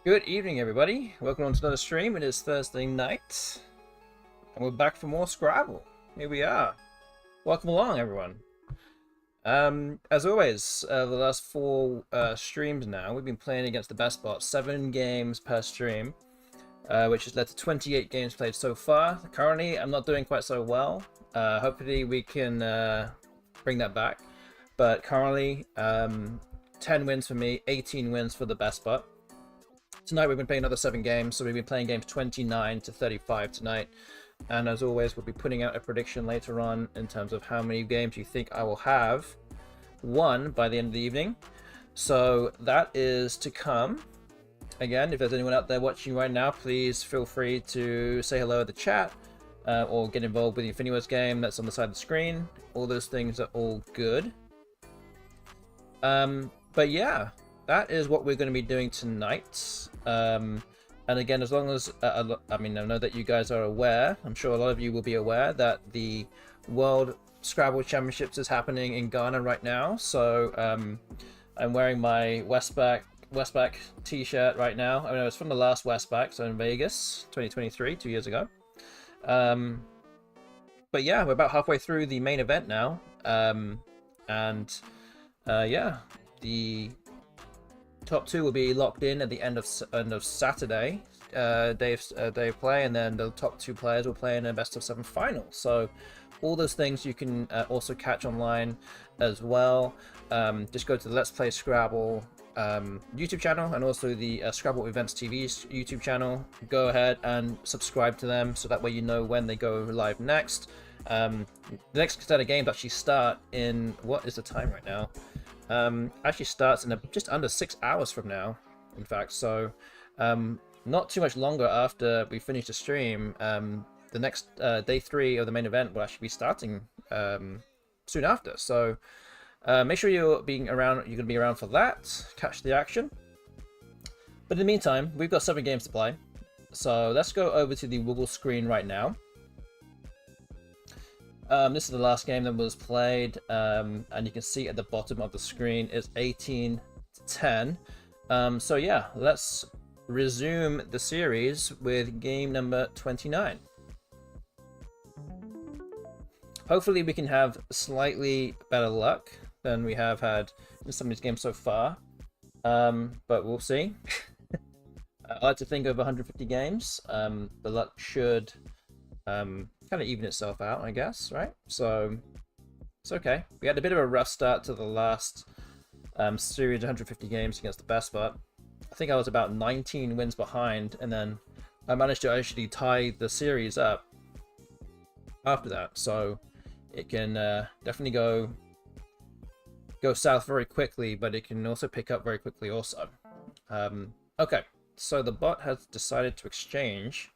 Good evening, everybody. Welcome on to another stream. It is Thursday night, and we're back for more Scrabble. Here we are. Welcome along, everyone. As always, the last four streams now, we've been playing against the BestBot, 7 games per stream, which has led to 28 games played so far. Currently, I'm not doing quite so well. Hopefully, we can bring that back. But currently, 10 wins for me, 18 wins for the BestBot. Tonight we've been playing another 7 games, so we've been playing games 29 to 35 tonight. And as always, we'll be putting out a prediction later on in terms of how many games you think I will have won by the end of the evening. So that is to come. Again, if there's anyone out there watching right now, please feel free to say hello in the chat or get involved with the Infinity Wars game that's on the side of the screen. All those things are all good. But yeah, that is what we're going to be doing tonight. And again, as long as, I mean, I know that you guys are aware, I'm sure a lot of you will be aware that the World Scrabble Championships is happening in Ghana right now. So I'm wearing my Westback t-shirt right now. I mean, it was from the last Westback, so in Vegas, 2023, 2 years ago. But yeah, we're about halfway through the main event now. Yeah, the top 2 will be locked in at the end of Saturday, day of play, and then the top 2 players will play in a best of 7 final. So all those things you can also catch online as well. Just go to the Let's Play Scrabble YouTube channel and also the Scrabble Events TV's YouTube channel. Go ahead and subscribe to them so that way you know when they go live next. The next set of games actually start in, what is the time right now? Actually starts in just under 6 hours from now, in fact. So not too much longer after we finish the stream. The next day 3 of the main event will actually be starting soon after. So make sure you're being around. You're gonna be around for that. Catch the action. But in the meantime, we've got 7 games to play. So let's go over to the Wiggle screen right now. This is the last game that was played, and you can see at the bottom of the screen it's 18 to 10. So yeah, let's resume the series with game number 29. Hopefully we can have slightly better luck than we have had in some of these games so far, but we'll see. I like to think of 150 games. The luck should kind of even itself out, I guess, right? So it's okay. We had a bit of a rough start to the last series, 150 games against the BestBot. I think I was about 19 wins behind, and then I managed to actually tie the series up after that. So it can definitely go south very quickly, but it can also pick up very quickly also. Okay, so the bot has decided to exchange.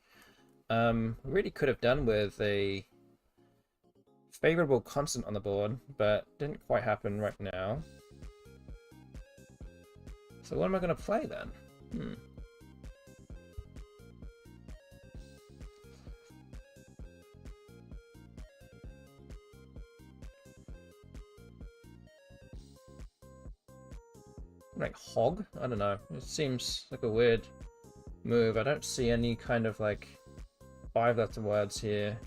Really could have done with a favorable constant on the board, but didn't quite happen right now. So what am I going to play then? Like hog? I don't know. It seems like a weird move. I don't see any kind of like 5-letter words here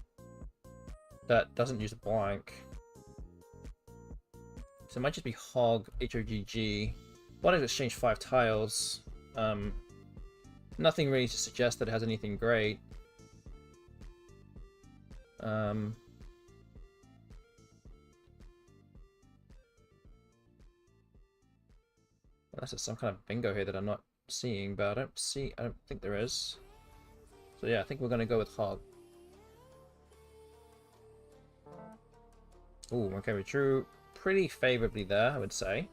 that doesn't use a blank. So it might just be hog, H-O-G-G. Bot has exchanged 5 tiles. Nothing really to suggest that it has anything great. Unless it's some kind of bingo here that I'm not seeing, but I don't think there is. So yeah, I think we're gonna go with hog. Ooh, okay, we drew pretty favorably there, I would say.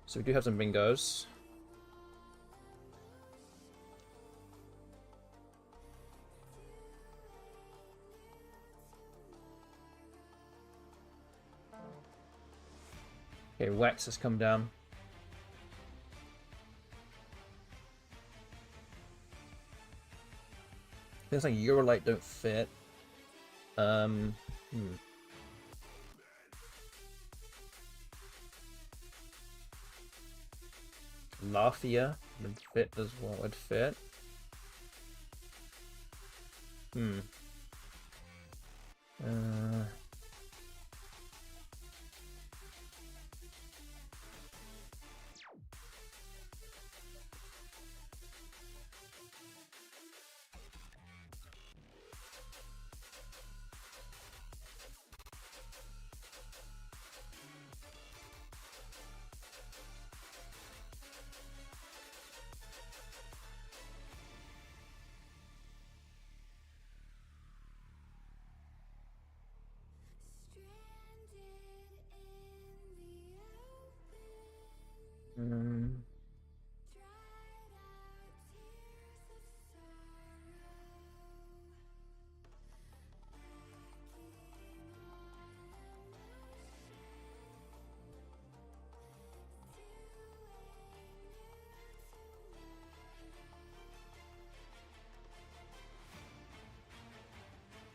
So we do have some bingos. Okay, Wax has come down. Things like Eurolite don't fit. Lafia would fit as well, would fit.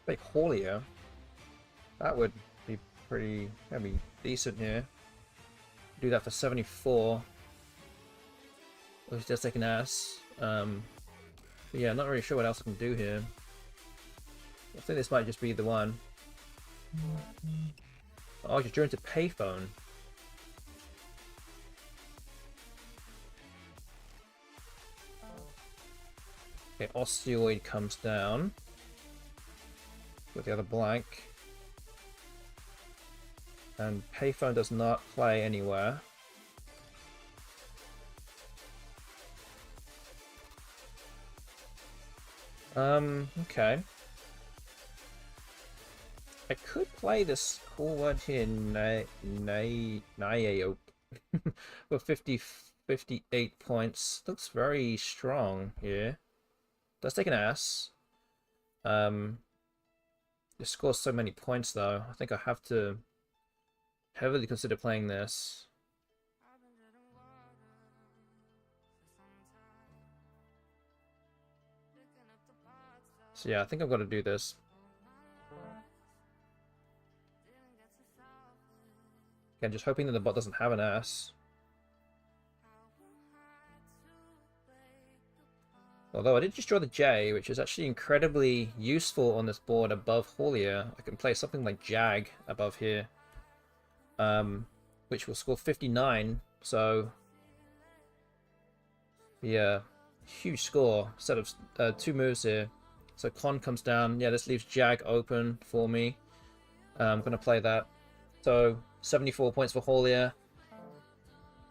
Like Haulia, that would be pretty, that'd be decent here. Do that for 74. Which does take an ass. But yeah, not really sure what else I can do here. I think this might just be the one. Oh, I just drew into payphone. Okay, Osteoid comes down with the other blank. And payphone does not play anywhere. Okay. I could play this cool one here, Naeop, with 58 points. Looks very strong here. Does take an ass. It scores so many points though. I think I have to heavily consider playing this. So yeah, I think I've got to do this. Again, just hoping that the bot doesn't have an ass. Although I did just draw the J, which is actually incredibly useful on this board above Haulia. I can play something like Jag above here, which will score 59. So yeah, huge score. Set of 2 moves here. So Con comes down. Yeah, this leaves Jag open for me. I'm going to play that. So 74 points for Haulia,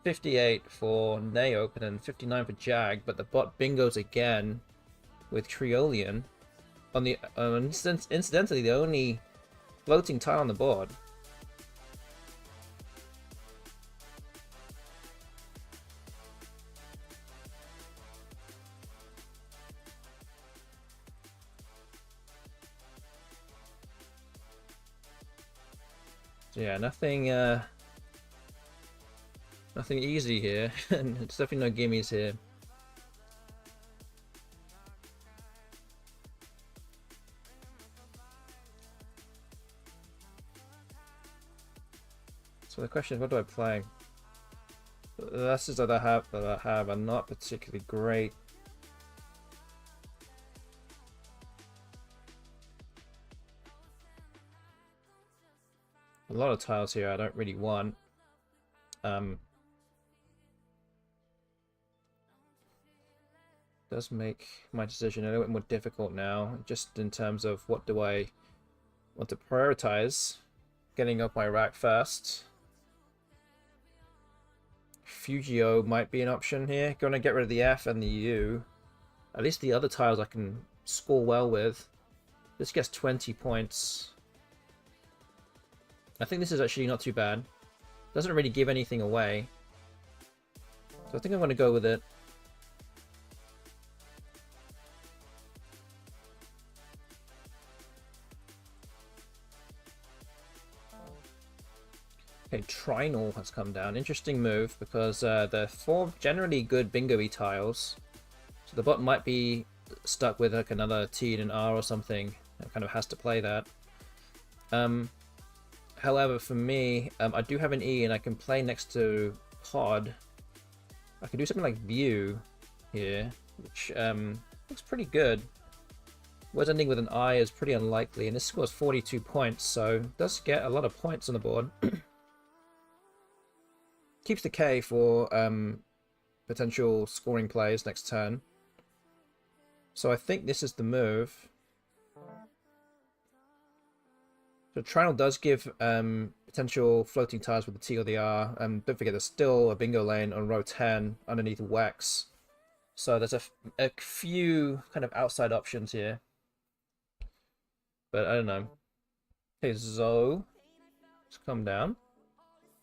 58 for Naeop, and 59 for Jag. But the bot bingos again with Triolian on the incidentally the only floating tile on the board. Yeah, nothing nothing easy here. And it's definitely no gimmies here. So the question is, what do I play? The lessons that I have are not particularly great. A lot of tiles here I don't really want. Does make my decision a little bit more difficult now, just in terms of what do I want to prioritize. Getting up my rack first. Fugio might be an option here. Gonna get rid of the F and the U. At least the other tiles I can score well with. This gets 20 points. I think this is actually not too bad. Doesn't really give anything away. So I think I'm going to go with it. Okay, Trinal has come down. Interesting move because they're 4 generally good bingo-y tiles. So the bot might be stuck with like another T and an R or something. It kind of has to play that. However, for me, I do have an E and I can play next to Pod. I can do something like View here, which looks pretty good. Words ending with an I is pretty unlikely, and this scores 42 points, so it does get a lot of points on the board. Keeps the K for potential scoring plays next turn. So I think this is the move. So Trinal does give potential floating tiles with the T or the R. Don't forget there's still a bingo lane on row 10 underneath Wex. So there's a few kind of outside options here. But I don't know. Hey, Zoe. Let's come down.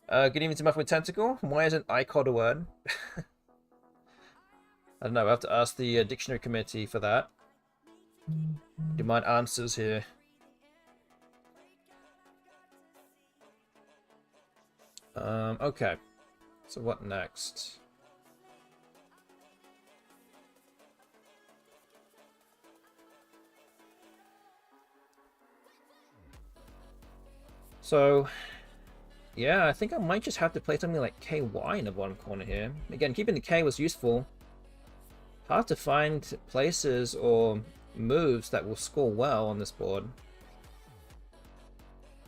Good evening to Muff with Tentacle. Why isn't ICOD a word? I don't know. I have to ask the dictionary committee for that. Demand answers here. Okay. So what next? So, yeah, I think I might just have to play something like KY in the bottom corner here. Again, keeping the K was useful. Hard to find places or moves that will score well on this board.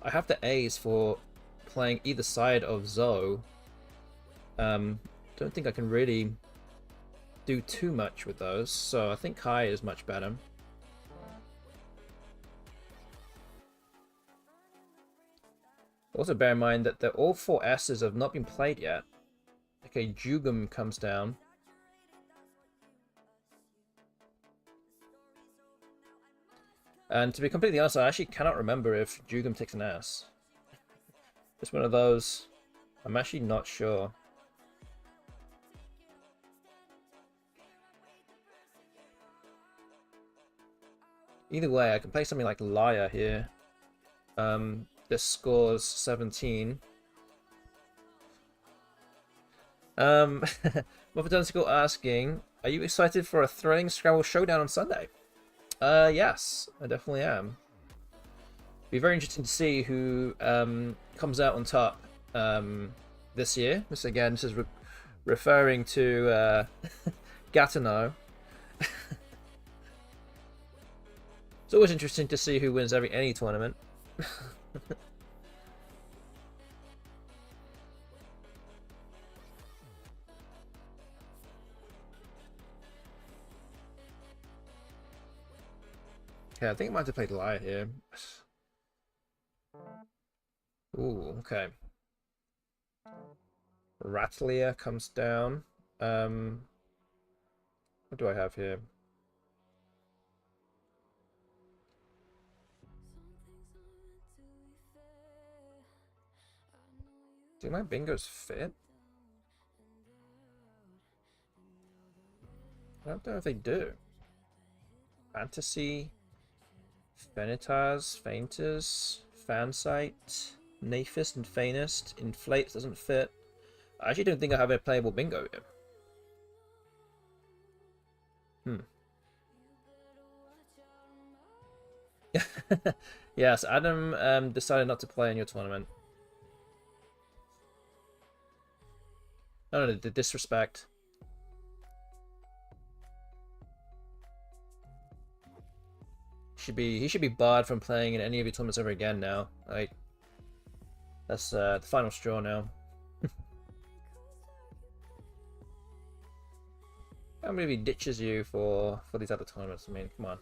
I have the A's for playing either side of Zoe. Don't think I can really do too much with those, so I think Kai is much better. Also bear in mind that all 4 S's have not been played yet. Okay, Jugum comes down. And to be completely honest, I actually cannot remember if Jugum takes an S. Just one of those. I'm actually not sure. Either way, I can play something like Liar here. This scores 17. Muffetonical asking, are you excited for a thrilling Scrabble showdown on Sunday? Yes, I definitely am. Be very interesting to see who comes out on top this year. This again, this is referring to Gatineau. It's always interesting to see who wins any tournament. Okay, I think I might have played Liar here. Ooh, okay. Rattlier comes down. What do I have here? Do my bingos fit? I don't know if they do. Fantasy, Fenitas, Fainters, Fansite, Nafist and Fainest. Inflates doesn't fit. I actually don't think I have a playable bingo here. Yes, Adam decided not to play in your tournament. No, the disrespect. He should be barred from playing in any of your tournaments ever again now. Like, that's the final straw now. I can't believe he ditches you for these other tournaments. I mean, come on.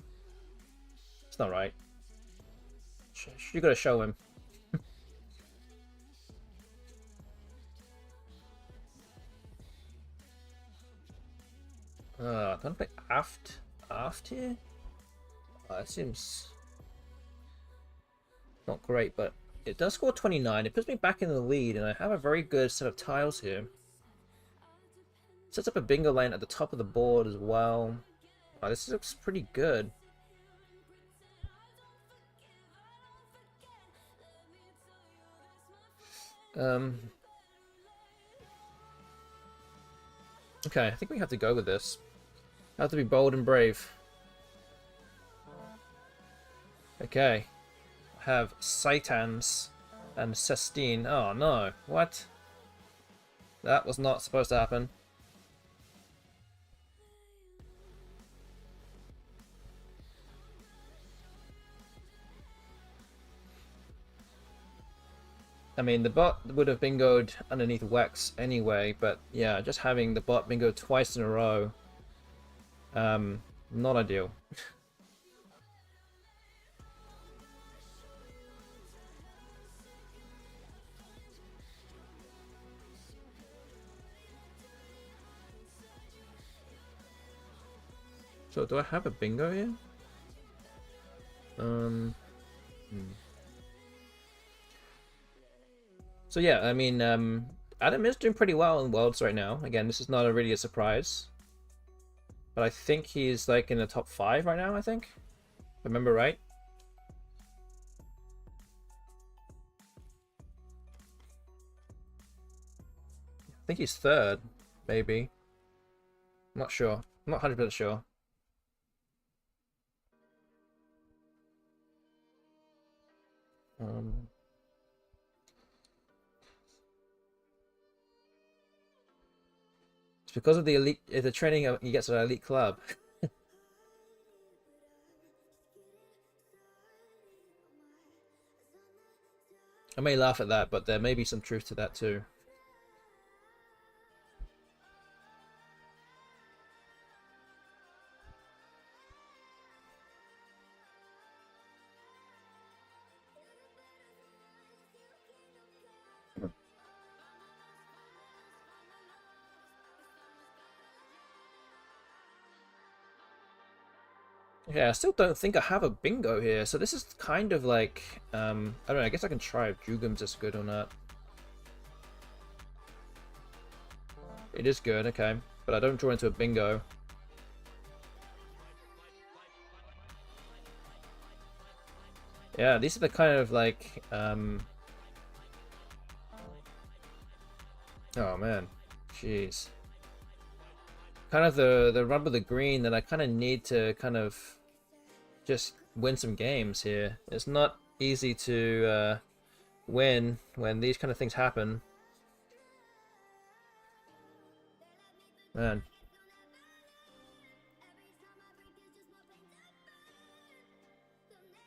It's not right. You gotta show him. Don't play aft here? Oh, that seems not great, but it does score 29. It puts me back in the lead, and I have a very good set of tiles here. Sets up a bingo lane at the top of the board as well. Oh, this looks pretty good. Okay, I think we have to go with this. I have to be bold and brave. Okay. I have Saitans and Sestine. Oh no, what? That was not supposed to happen. I mean, the bot would have bingoed underneath Wex anyway, but yeah, just having the bot bingo twice in a row, not ideal. So, do I have a bingo here? So yeah, I mean, Adam is doing pretty well in Worlds right now. Again, this is not really a surprise. But I think he's like in the top 5 right now, I think. If I remember right. I think he's 3rd, maybe. I'm not sure. I'm not 100% sure. It's because of the elite, the training he gets at an elite club. I may laugh at that, but there may be some truth to that too. Yeah, I still don't think I have a bingo here, so this is kind of like, I don't know, I guess I can try if Jugum's is good or not. It is good, okay, but I don't draw into a bingo. Yeah, these are the kind of like, oh man, jeez. Kind of the rub of the green that I kind of need to kind of just win some games here. It's not easy to win when these kind of things happen. Man.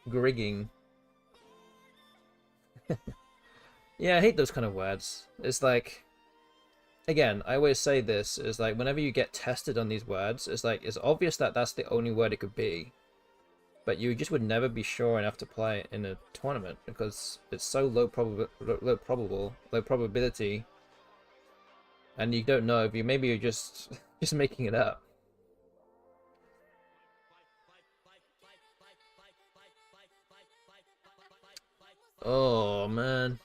Grigging. Yeah, I hate those kind of words. It's like, again, I always say this, is like whenever you get tested on these words, it's like it's obvious that that's the only word it could be. But you just would never be sure enough to play it in a tournament because it's so low probability, and you don't know if maybe you're just making it up. Oh man,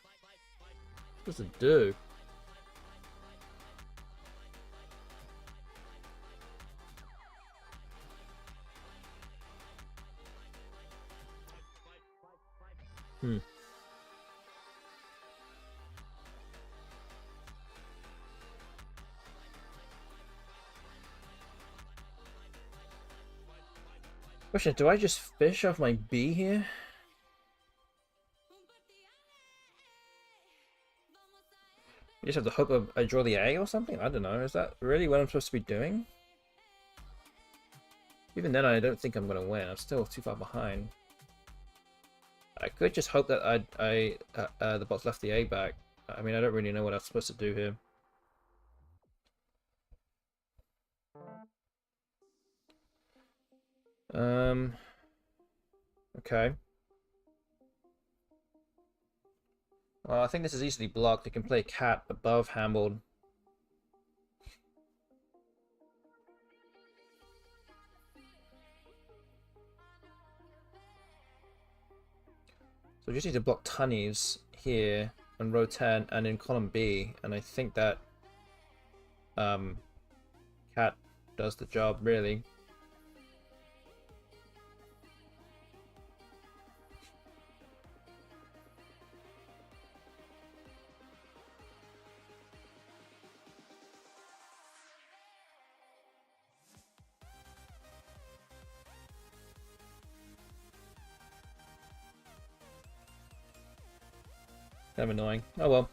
what does it do? Question, do I just fish off my B here? You just have to hope I draw the A or something? I don't know. Is that really what I'm supposed to be doing? Even then, I don't think I'm going to win. I'm still too far behind. I could just hope that the bot's left the A back. I mean, I don't really know what I'm supposed to do here. Okay. Well, I think this is easily blocked. They can play cat above handled. So we just need to block tunnies here on row 10 and in column B, and I think that cat does the job really. Kind of annoying. Oh well.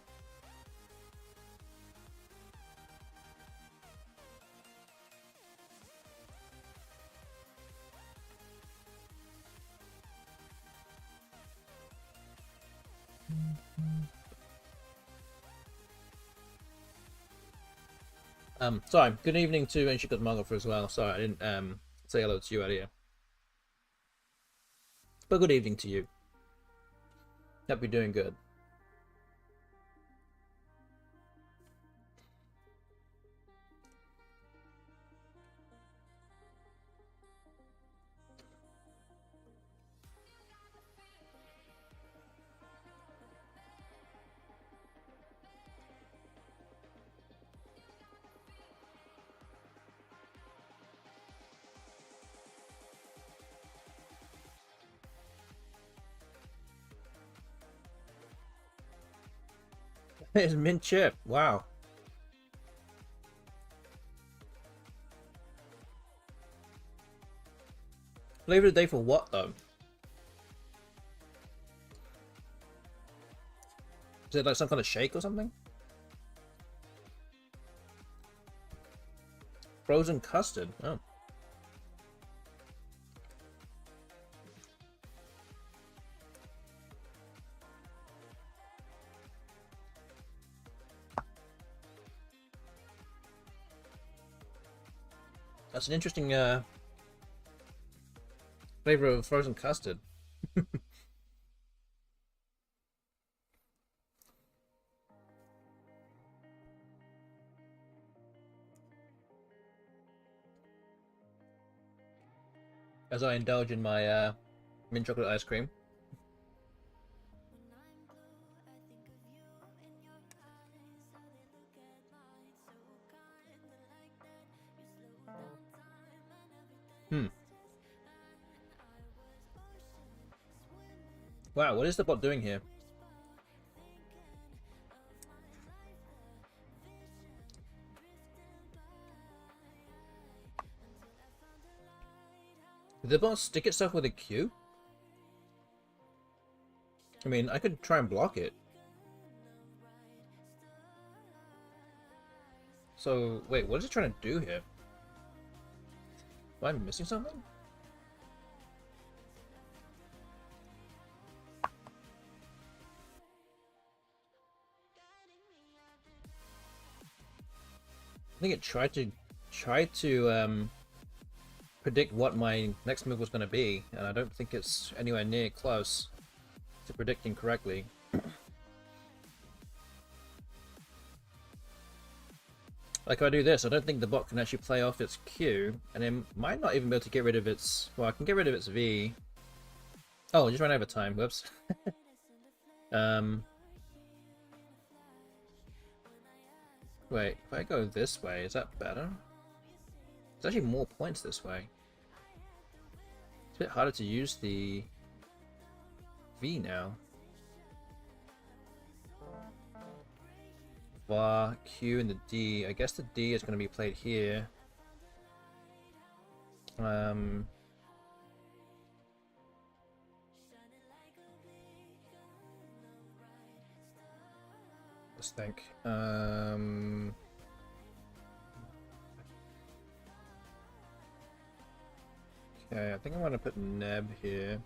Sorry. Good evening to Ancient Godmother as well. Sorry, I didn't say hello to you earlier. But good evening to you. Hope you're doing good. It's mint chip. Wow. Flavor of the day for what though? Is it like some kind of shake or something? Frozen custard. Oh. That's an interesting flavor of frozen custard. As I indulge in my mint chocolate ice cream. Wow, what is the bot doing here? Did the bot stick itself with a Q? I mean, I could try and block it. So, wait, what is it trying to do here? Am I missing something? I think it tried to predict what my next move was going to be, and I don't think it's anywhere near close to predicting correctly. Like if I do this, I don't think the bot can actually play off its Q, and it might not even be able to get rid of its... Well, I can get rid of its V. Oh, I just ran out of time. Whoops. Wait, if I go this way, is that better? There's actually more points this way. It's a bit harder to use the V now. VAR, Q, and the D. I guess the D is going to be played here. Let's think. Okay, I think I'm gonna put Neb here.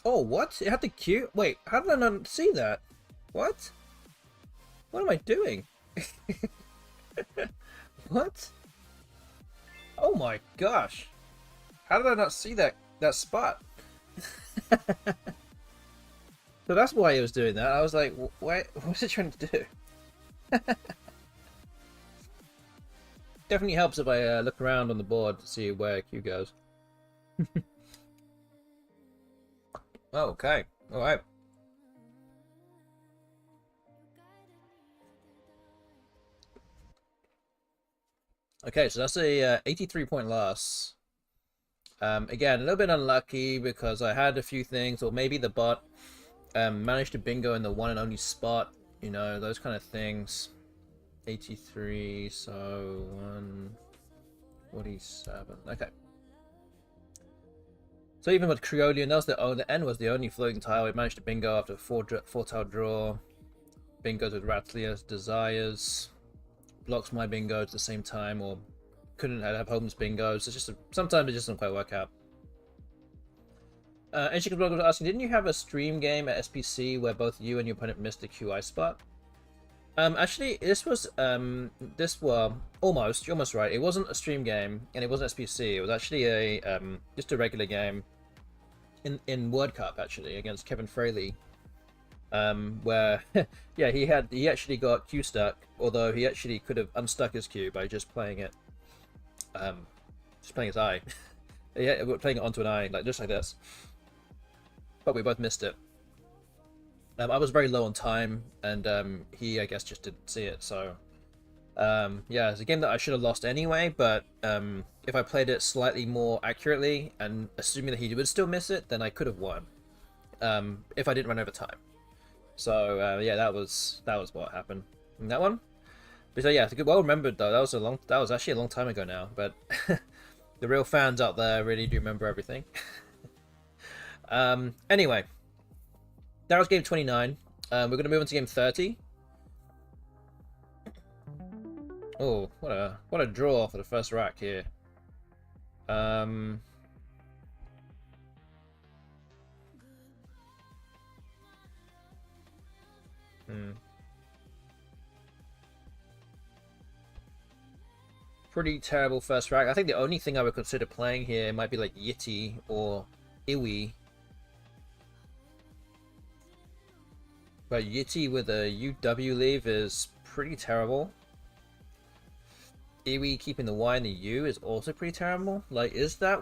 Oh, what? It had the Q? Wait, how did I not see that? What? What am I doing? What? Oh my gosh. How did I not see that spot? So that's why he was doing that. I was like, what's it trying to do? Definitely helps if I look around on the board to see where Q goes. Oh, okay. Alright. Okay, so that's a 83-point loss. Again, a little bit unlucky because I had a few things, or maybe the bot managed to bingo in the one and only spot, you know, those kind of things. 83, so 147. Okay. So even with Creolian, that was the end was the only floating tile. We managed to bingo after a four tile draw. Bingoes with Ratlier's Desires. Blocks my bingo at the same time, or couldn't have Holmes bingos. It's just sometimes it just doesn't quite work out. And she was asking, didn't you have a stream game at SPC where both you and your opponent missed the QI spot? Actually, this was well, almost. You're almost right. It wasn't a stream game, and it wasn't SPC. It was actually a just a regular game in World Cup actually against Kevin Fraley. Where yeah, he actually got Q stuck, although he actually could have unstuck his Q by just playing it, just playing his eye. Yeah, playing it onto an eye, like just like this. But we both missed it. I was very low on time, and he, I guess, just didn't see it. So, yeah, it's a game that I should have lost anyway. But if I played it slightly more accurately and assuming that he would still miss it, then I could have won. If I didn't run over time. So yeah, that was what happened in that one. But so yeah, it's good, well remembered though. That was actually a long time ago now. But the real fans out there really do remember everything. Anyway, that was game 29. We're gonna move on to game 30. Oh, what a draw for the first rack here. Pretty terrible first rack. I think the only thing I would consider playing here might be like Yeti or Iwi. But Yeti with a UW leave is pretty terrible. Iwi keeping the Y and the U is also pretty terrible. Like, is that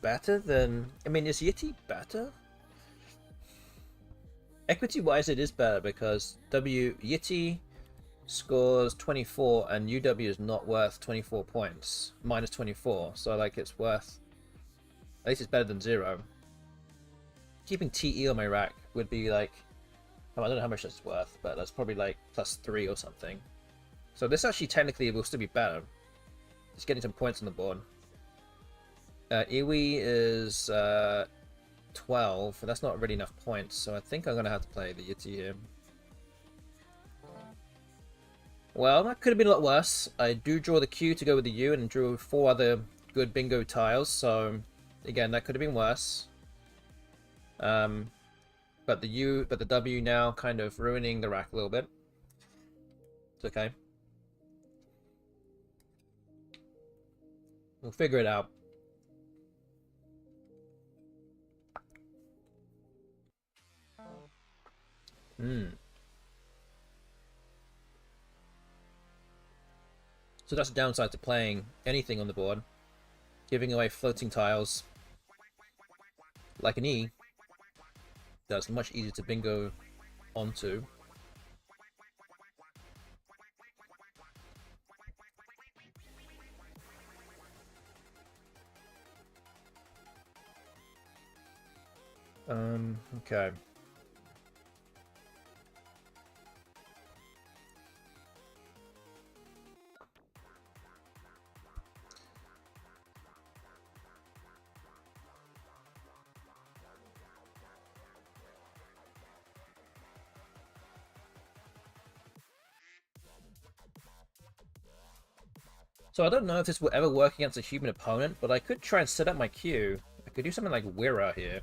better than... I mean, is Yeti better? Equity-wise, it is better because Yeti scores 24 and UW is not worth 24 points. Minus 24. So, like, it's worth... At least it's better than 0. Keeping TE on my rack would be, like... I don't know how much that's worth, but that's probably, like, +3 or something. So this actually technically will still be better. Just getting some points on the board. Iwi is 12. That's not really enough points, so I think I'm going to have to play the Yeti here. Well, that could have been a lot worse. I do draw the Q to go with the U and drew 4 other good bingo tiles, so again, that could have been worse. But the W now kind of ruining the rack a little bit. It's okay. We'll figure it out. So that's the downside to playing anything on the board. Giving away floating tiles like an E that's much easier to bingo onto. Okay. So I don't know if this will ever work against a human opponent, but I could try and set up my Q. I could do something like Wira here.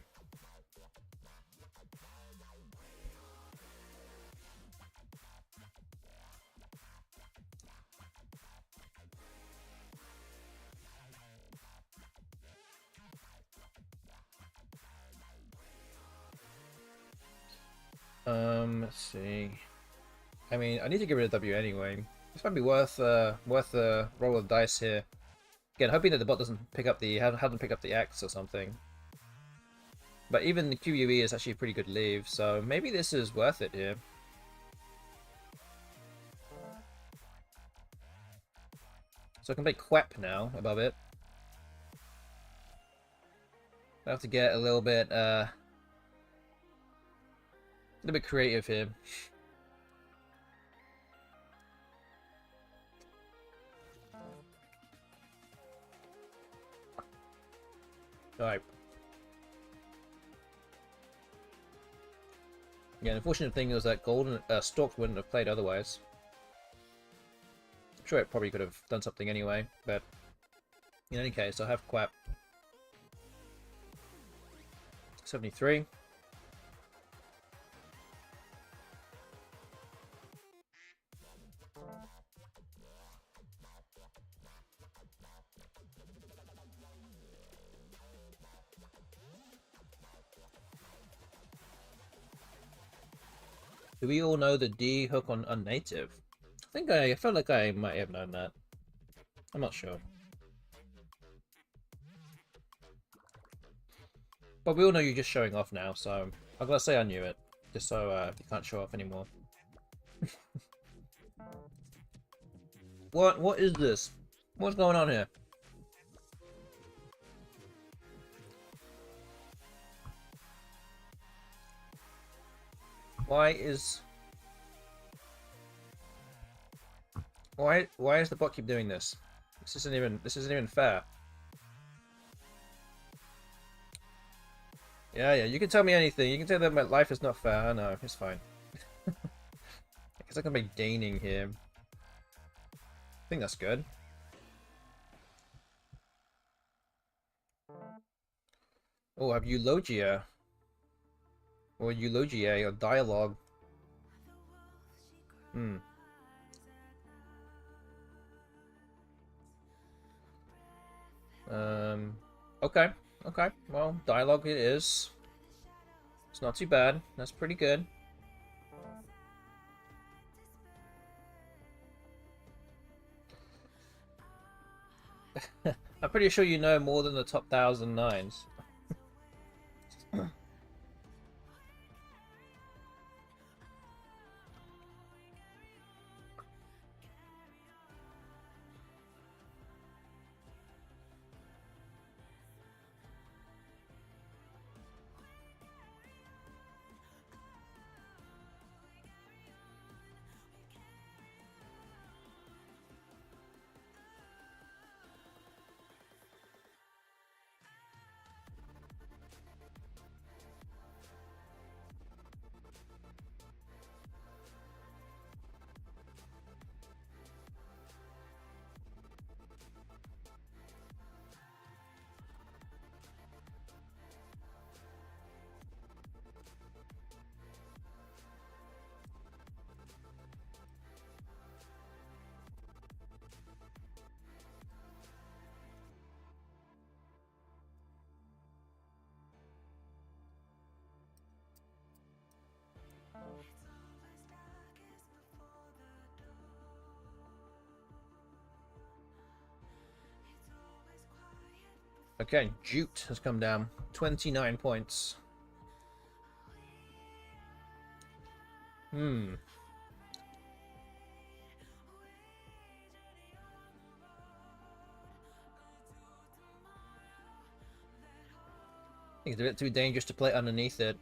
Let's see. I mean, I need to get rid of W anyway. This might be worth a roll of dice here. Again, hoping that the bot doesn't pick up the hasn't picked up the X or something. But even the QUE is actually a pretty good leave, so maybe this is worth it here. So I can play Quep now above it. I have to get a little bit creative here. Alright. Yeah, the unfortunate thing is that Golden Stork wouldn't have played otherwise. I'm sure it probably could have done something anyway, but in any case, I'll have Quap. 73. Do we all know the D hook on unnative? I felt like I might have known that. I'm not sure. But we all know you're just showing off now, so I'm gonna say I knew it. Just so you can't show off anymore. What is this? What's going on here? Why is the bot keep doing this? This isn't even fair. Yeah, you can tell me anything. You can tell that my life is not fair. I know, it's fine. I guess I can make Daining here. I think that's good. Oh, I have Eulogia. Or Eulogia, or Dialogue. Okay. Okay. Well, Dialogue it is. It's not too bad. That's pretty good. I'm pretty sure you know more than the top 1,009s. Okay, Jute has come down. 29 points. I think it's a bit too dangerous to play underneath it.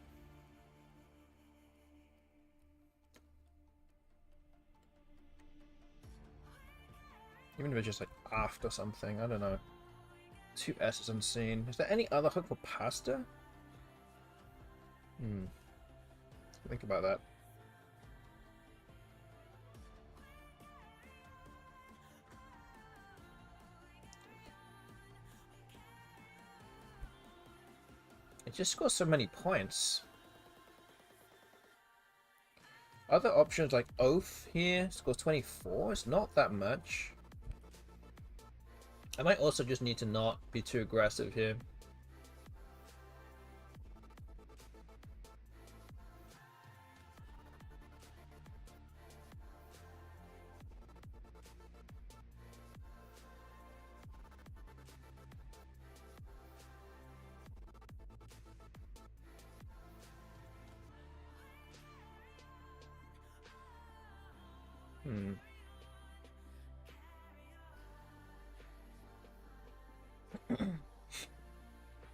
Even if it's just like aft or something, I don't know. 2 S's unseen. Is there any other hook for pasta? Think about that. It just scores so many points. Other options like Oath here scores 24. It's not that much. I might also just need to not be too aggressive here.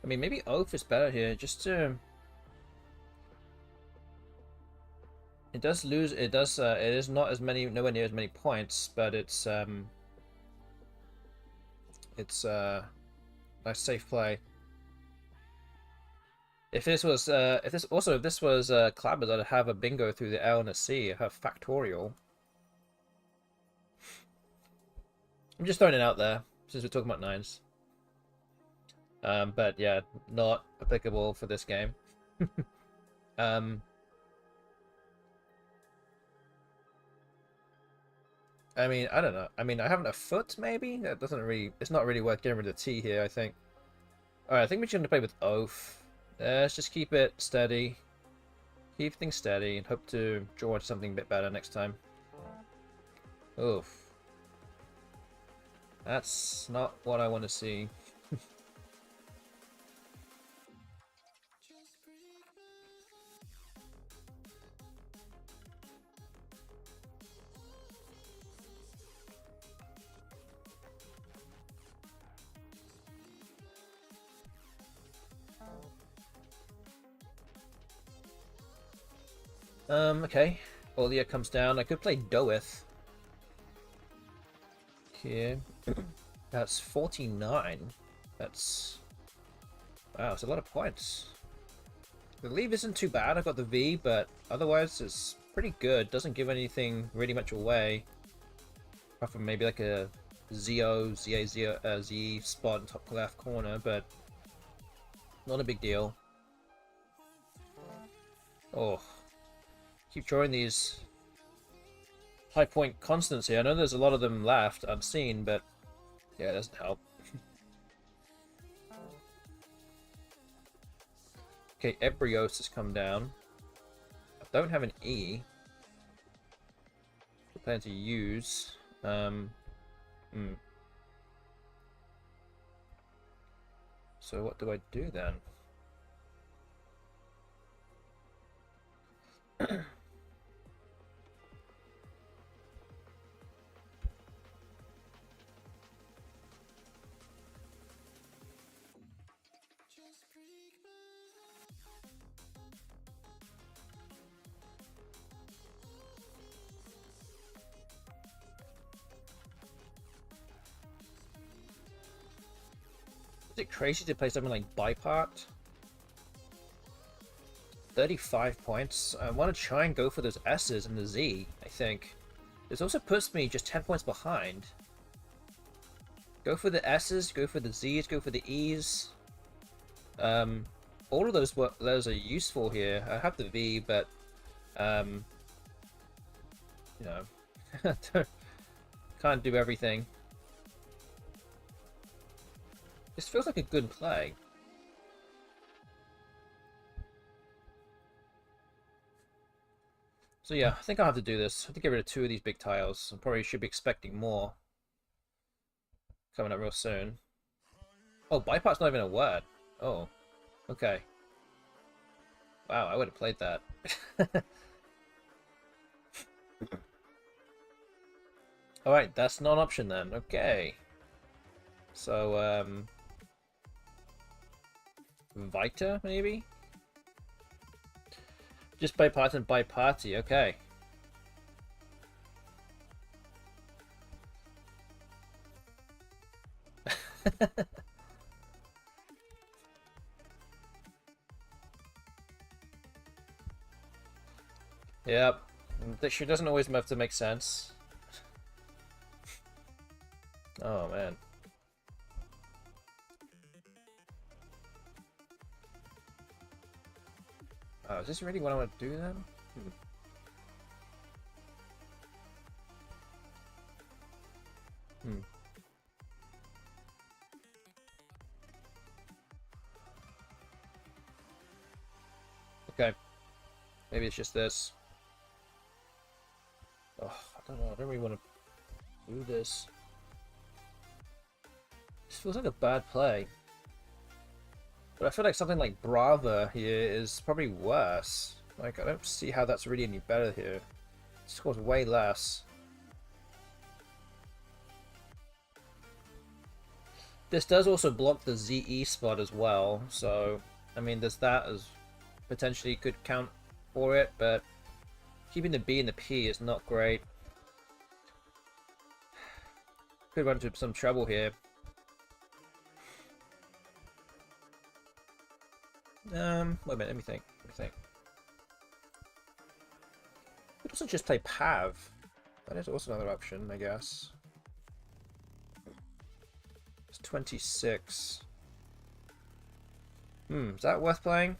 I mean, maybe Oath is better here, just to... It does lose, it is not as many, nowhere near as many points, but it's nice safe play. If this was, if this was Clabbers, I'd have a bingo through the L and a C, I'd have Factorial. I'm just throwing it out there, since we're talking about 9s. But yeah, not applicable for this game. I mean, I don't know. I mean, I haven't a foot, maybe? That doesn't really... It's not really worth getting rid of T here, I think. Alright, I think we're just going to play with Oath. Let's just keep it steady. Keep things steady and hope to draw something a bit better next time. Oof. That's not what I want to see. Okay. Olia comes down. I could play Doeth. Here. That's 49. That's... Wow, it's a lot of points. The leave isn't too bad. I got the V, but otherwise it's pretty good. Doesn't give anything really much away. Apart from maybe like a Z spot in top left corner, but not a big deal. Oh. Keep drawing these high point constants here. I know there's a lot of them left unseen, but yeah, it doesn't help. Okay, Ebrios has come down. I don't have an E. I plan to use. So what do I do then? Is it crazy to play something like Bipart? 35 points. I want to try and go for those S's and the Z, I think. This also puts me just 10 points behind. Go for the S's, go for the Z's, go for the E's. All of those are useful here. I have the V, but you know, can't do everything. This feels like a good play. So yeah, I think I'll have to do this. I have to get rid of 2 of these big tiles. I probably should be expecting more coming up real soon. Oh, Bipart's not even a word. Oh, okay. Wow, I would have played that. Alright, that's not an option then. Okay. So, Vita, maybe? Just by part and by party, okay. Yep. That sure doesn't always have to make sense. Oh, man. Oh, is this really what I want to do then? Hmm. Okay. Maybe it's just this. Oh, I don't know. I don't really want to do this. This feels like a bad play. But I feel like something like Brava here is probably worse. Like, I don't see how that's really any better here. It scores way less. This does also block the ZE spot as well, so, I mean, there's that as potentially could count for it, but keeping the B and the P is not great. Could run into some trouble here. Wait a minute, let me think. Could also just play Pav. That is also another option, I guess. It's 26. Is that worth playing?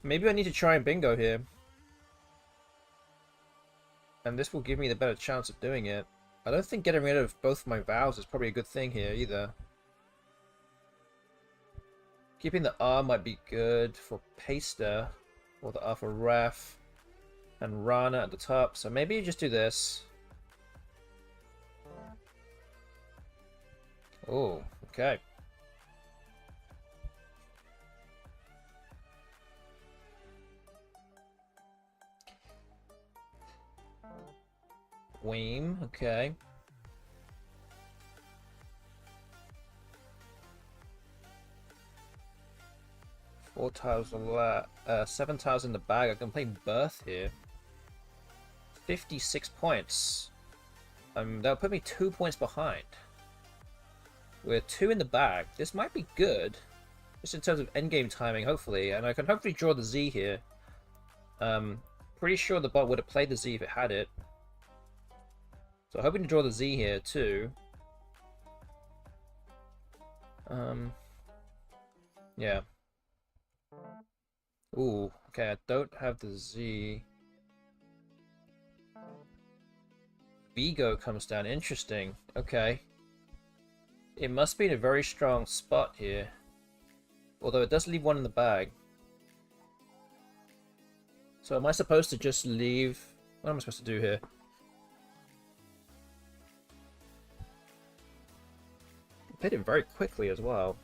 Maybe I need to try and bingo here. And this will give me the better chance of doing it. I don't think getting rid of both my vowels is probably a good thing here either. Keeping the R might be good for Paster, or the R for Ref, and Rana at the top. So maybe you just do this. Oh, okay. Weem, okay. Four tiles, 7 tiles in the bag. I can play Birth here. 56 points. That'll put me 2 points behind. We're 2 in the bag. This might be good, just in terms of endgame timing, hopefully. And I can hopefully draw the Z here. Pretty sure the bot would have played the Z if it had it. So hoping to draw the Z here too. Yeah. Ooh, okay, I don't have the Z. Vigo comes down, interesting. Okay. It must be in a very strong spot here. Although it does leave one in the bag. So am I supposed to just leave... What am I supposed to do here? I played it very quickly as well.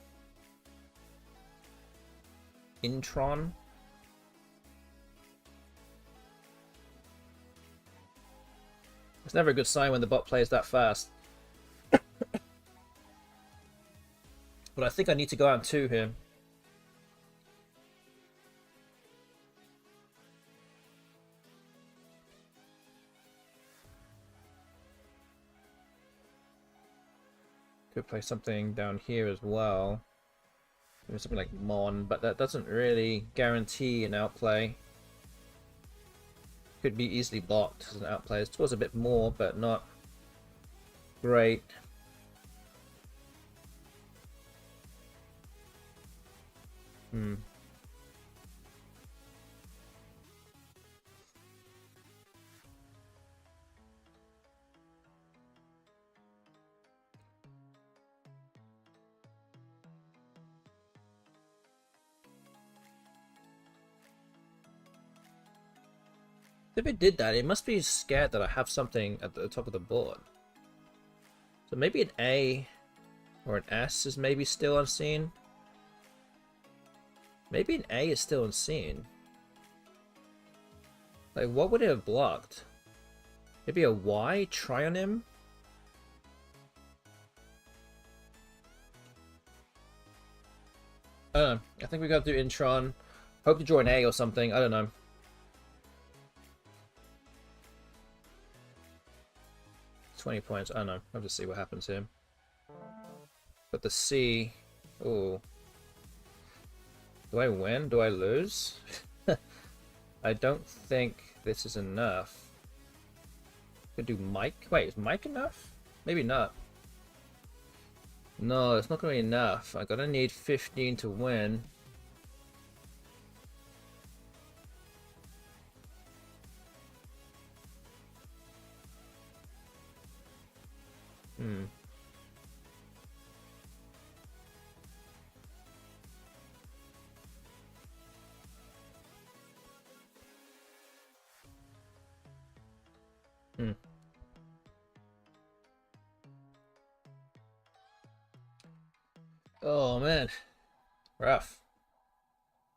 Intron. It's never a good sign when the bot plays that fast. But I think I need to go out 2 here. Could play something down here as well. Maybe something like Mon, but that doesn't really guarantee an outplay. Could be easily blocked as an outplay. It scores a bit more, but not great. If it did that, it must be scared that I have something at the top of the board. So maybe an A or an S is maybe still unseen. Maybe an A is still unseen. Like, what would it have blocked? Maybe a Y? Trionym? I don't know. I think we gotta do Intron. Hope to draw an A or something. I don't know. 20 points. I don't know. I'll just see what happens here. But the C... Ooh. Do I win? Do I lose? I don't think this is enough. Could do Mike. Wait, is Mike enough? Maybe not. No, it's not going to be enough. I'm going to need 15 to win. Hmm. Oh man, rough.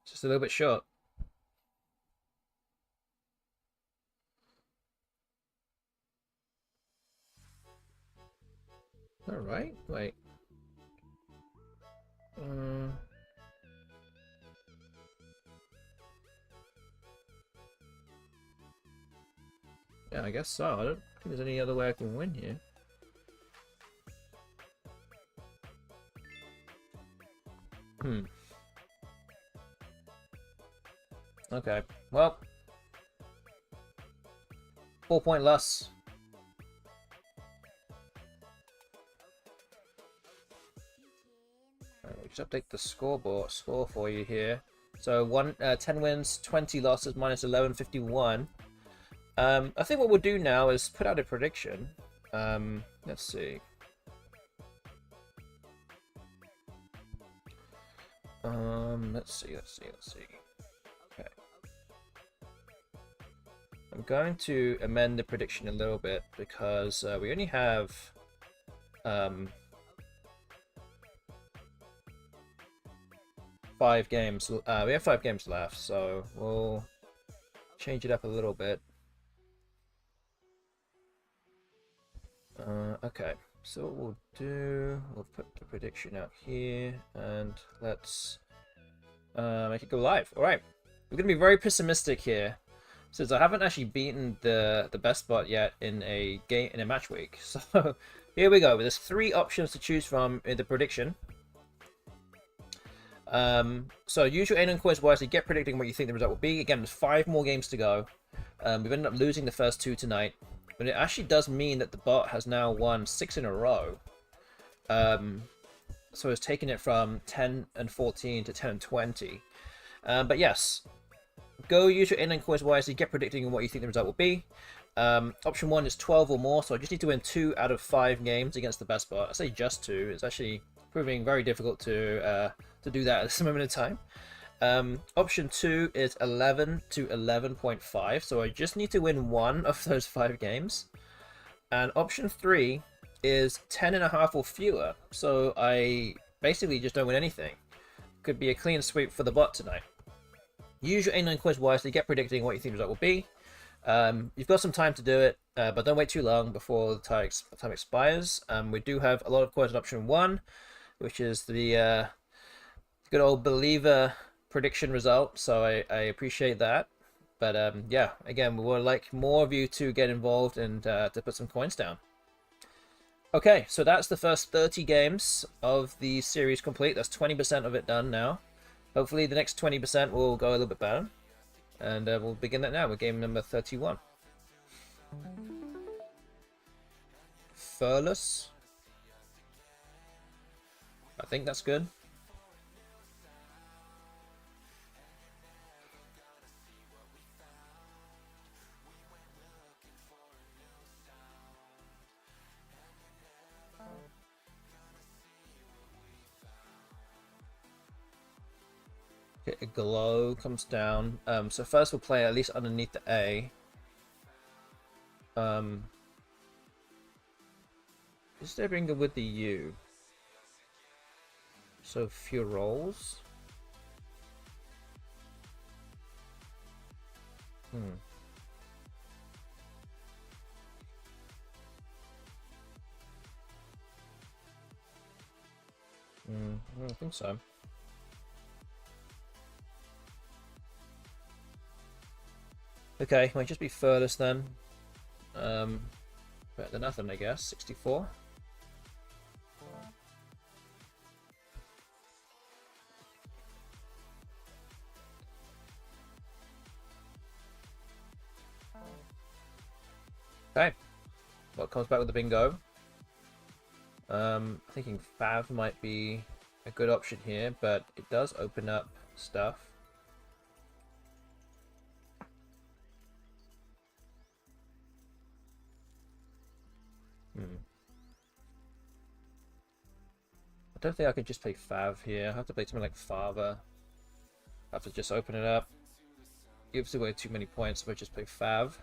Just a little bit short. All right, wait. Yeah, I guess so. I don't think there's any other way I can win here. Hmm. Okay. Well, 4-point loss. Right, just update the score for you here. So 10 wins, 20 losses, minus 1151. I think what we'll do now is put out a prediction. Let's see. Let's see. Okay. I'm going to amend the prediction a little bit because we only have 5 games. We have 5 games left, so we'll change it up a little bit. Okay, so what we'll do, we'll put the prediction out here, and let's make it go live. All right, we're gonna be very pessimistic here, since I haven't actually beaten the BestBot yet in a match week. So here we go. There's 3 options to choose from in the prediction. So use your aim quiz wisely. Get predicting what you think the result will be. Again, there's 5 more games to go. We've ended up losing the first 2 tonight, but it actually does mean that the bot has now won 6 in a row. So it's taken it from 10 and 14 to 10 and 20. But yes, go use your aim quiz wisely. Get predicting what you think the result will be. Option 1 is 12 or more, so I just need to win 2 out of 5 games against the BestBot. I say just 2. It's actually proving very difficult to do that at this moment in time. Option 2 is 11 to 11.5, so I just need to win 1 of those 5 games. And option 3 is 10.5 or fewer, so I basically just don't win anything. Could be a clean sweep for the bot tonight. Use your A9 quiz wisely, get predicting what you think the result will be. You've got some time to do it, but don't wait too long before the time expires. We do have a lot of quiz in option 1, which is the good old believer prediction result, so I appreciate that. But yeah, again, we would like more of you to get involved and to put some coins down. Okay, so that's the first 30 games of the series complete. That's 20% of it done now. Hopefully the next 20% will go a little bit better. And we'll begin that now with game number 31. Furless. I think that's good. A glow comes down. So first we'll play at least underneath the A. Is there bringer with the U? So few rolls. I don't think so. Okay, might just be furthest then. Better than nothing, I guess. 64. Okay. What comes back with the bingo? Thinking Fav might be a good option here, but it does open up stuff. I don't think I could just play Fav here. I have to play something like Father. I have to just open it up. Gives away too many points if I just play Fav.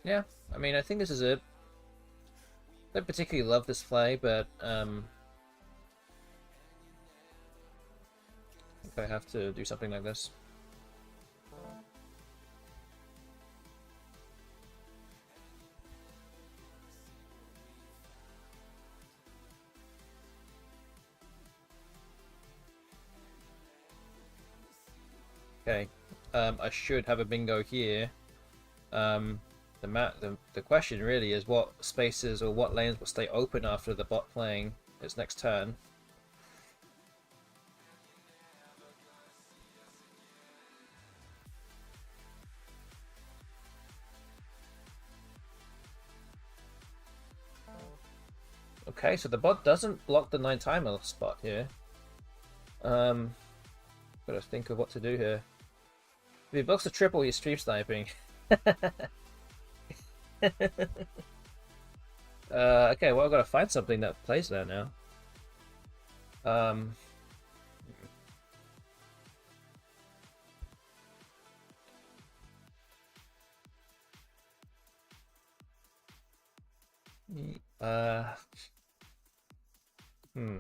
Yeah, I mean, I think this is it. I don't particularly love this play, but I think I have to do something like this. Okay, I should have a bingo here. The question really is what spaces or what lanes will stay open after the bot playing its next turn. Okay, so the bot doesn't block the 9 timer spot here. Gotta think of what to do here. If he blocks the triple, he's stream sniping. Okay, well I've got to find something that plays there now. Um, uh, hmm.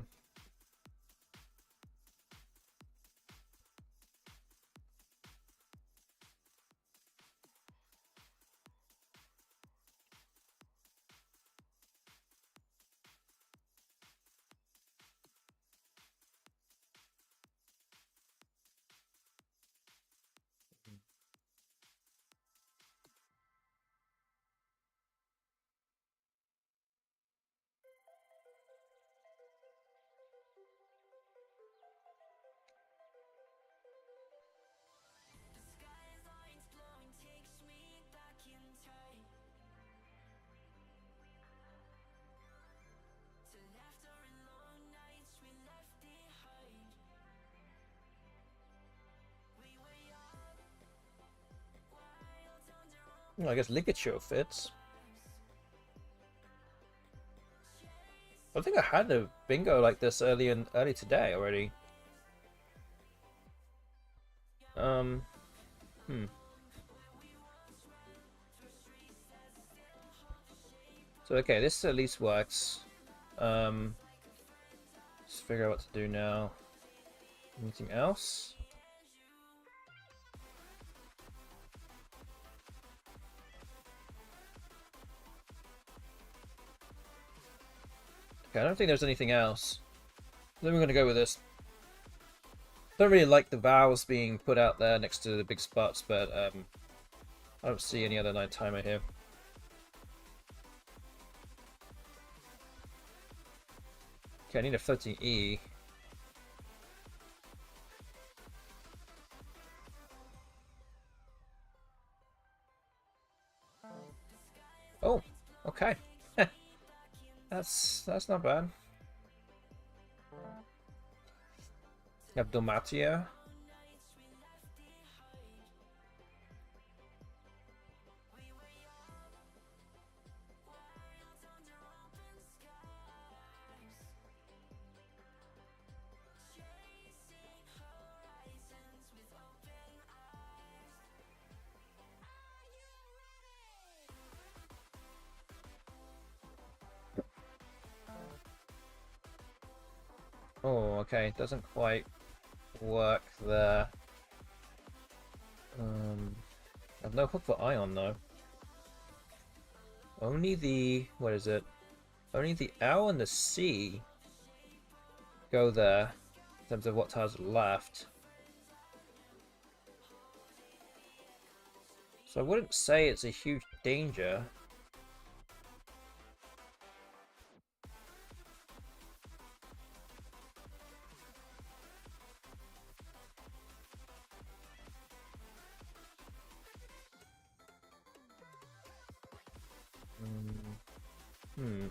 Well, I guess Ligacho fits. I think I had a bingo like this early today already. Um, hmm. So okay, this at least works. Let's figure out what to do now. Anything else? Okay, I don't think there's anything else. Then we're gonna go with this. Don't really like the vowels being put out there next to the big spots, but I don't see any other 9 timer here. Okay, I need a floating E. Oh, okay. That's not bad. Abdomatia. Oh, okay. Doesn't quite work there. I have no hook for Ion though. Only the what is it? Only the L and the C go there in terms of what tiles are left. So I wouldn't say it's a huge danger. Hmm.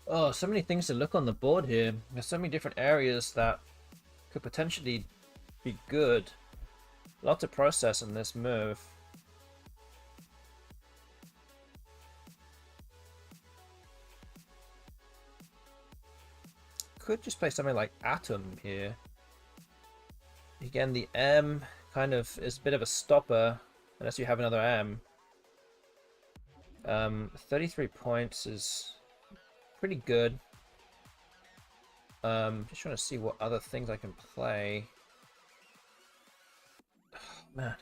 Oh, so many things to look on the board here. There's so many different areas that could potentially be good. A lot to process in this move. Could just play something like Atom here. Again, the M kind of is a bit of a stopper unless you have another M. 33 points is pretty good. Just trying to see what other things I can play. Oh, man.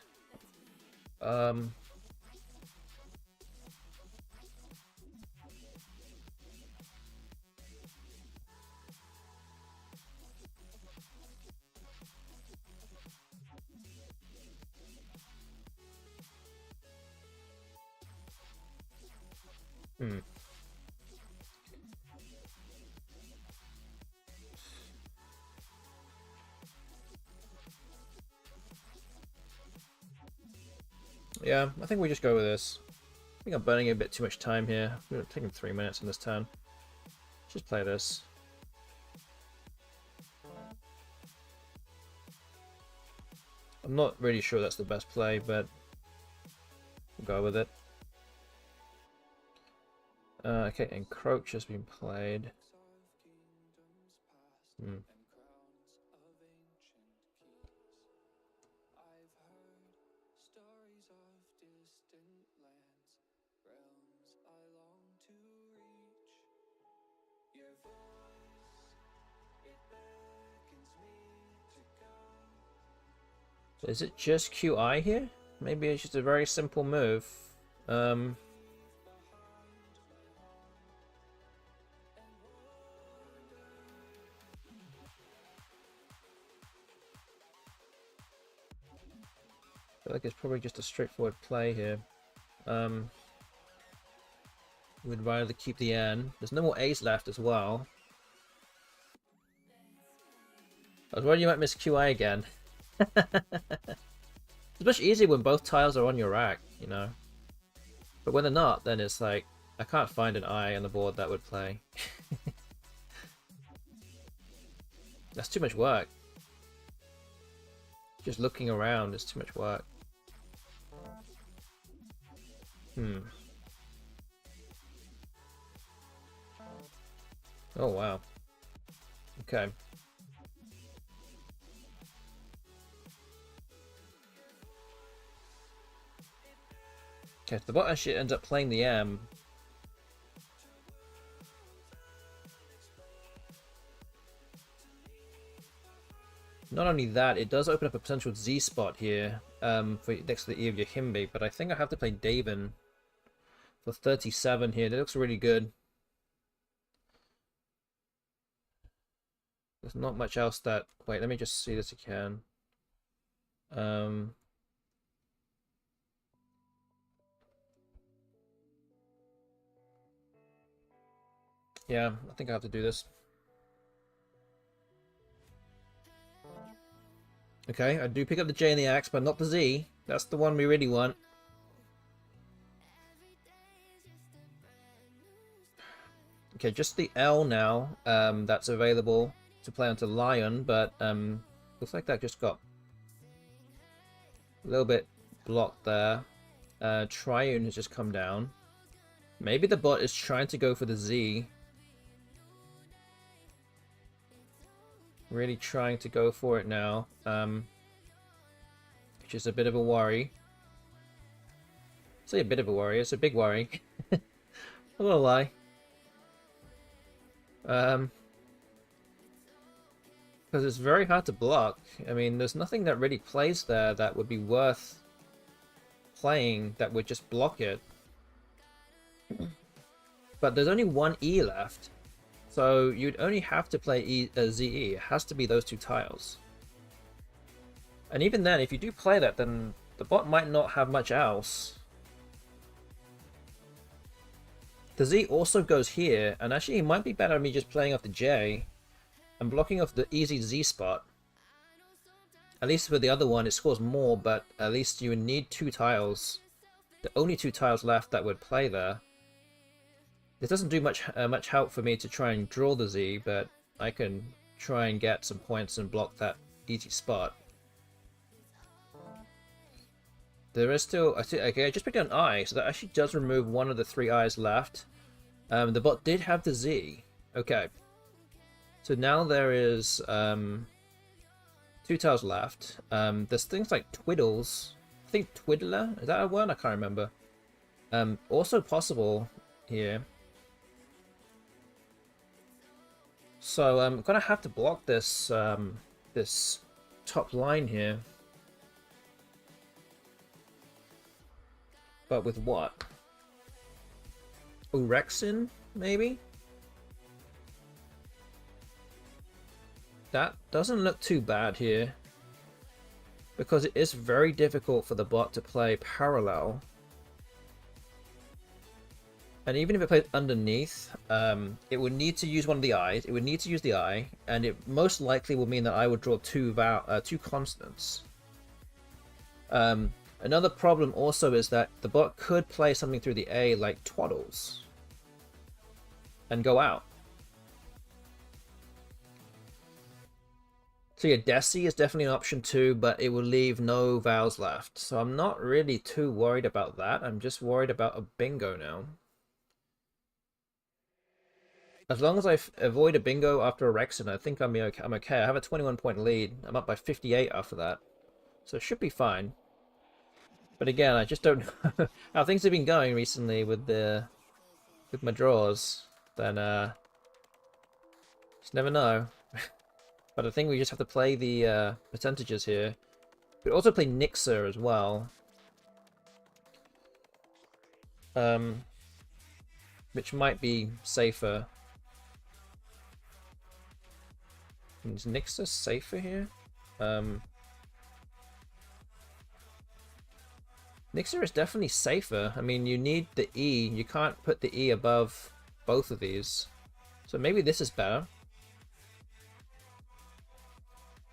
Yeah, I think we just go with this. I think I'm burning a bit too much time here. We're taking 3 minutes on this turn. Just play this. I'm not really sure that's the best play, but we'll go with it. Okay, Encroach has been played. Is it just QI here? Maybe it's just a very simple move. I feel like it's probably just a straightforward play here. We'd rather keep the N. There's no more A's left as well. I was worried you might miss QI again. It's much easier when both tiles are on your rack, you know. But when they're not, then it's like, I can't find an I on the board that would play. That's too much work. Just looking around is too much work. Oh, wow. Okay. Okay, if the bot actually ends up playing the M. Not only that, it does open up a potential Z spot here for next to the E of your Himbe, but I think I have to play Daven for 37 here. That looks really good. There's not much else that... Wait, let me just see this again. Yeah, I think I have to do this. Okay, I do pick up the J and the Axe, but not the Z. That's the one we really want. Okay, just the L now that's available to play onto Lion, but looks like that just got a little bit blocked there. Triune has just come down. Maybe the bot is trying to go for the Z. Really trying to go for it now, which is a bit of a worry. I say a bit of a worry, it's a big worry. I'm not gonna lie. Because it's very hard to block. I mean, there's nothing that really plays there that would be worth playing that would just block it. But there's only one E left. So you'd only have to play ZE. It has to be those two tiles. And even then, if you do play that, then the bot might not have much else. The Z also goes here, and actually it might be better me just playing off the J and blocking off the easy Z spot. At least for the other one, it scores more, but at least you would need two tiles. The only two tiles left that would play there. This doesn't do much help for me to try and draw the Z, but I can try and get some points and block that easy spot. There is still, okay, I just picked an I, so that actually does remove one of the 3 I's left. The bot did have the Z. Okay. So now there is 2 tiles left. There's things like Twiddles. I think Twiddler, is that a word? I can't remember. Also possible here. So I'm gonna have to block this this top line here. But with what? Orexin, maybe? That doesn't look too bad here. Because it is very difficult for the bot to play parallel. And even if it plays underneath, it would need to use one of the I's. It would need to use the I, and it most likely will mean that I would draw two constants. Another problem also is that the bot could play something through the A like Twaddles and go out. So yeah, Desi is definitely an option too, but it will leave no vowels left. So I'm not really too worried about that. I'm just worried about a bingo now. As long as I avoid a bingo after a Rexon, I think I'm okay. I have a 21-point lead. I'm up by 58 after that. So it should be fine. But again, I just don't know how things have been going recently with my draws. Then just never know. But I think we just have to play the percentages here. We also play Nixer as well. Which might be safer. Is Nixer safer here? Nixer is definitely safer. I mean, you need the E. You can't put the E above both of these. So maybe this is better.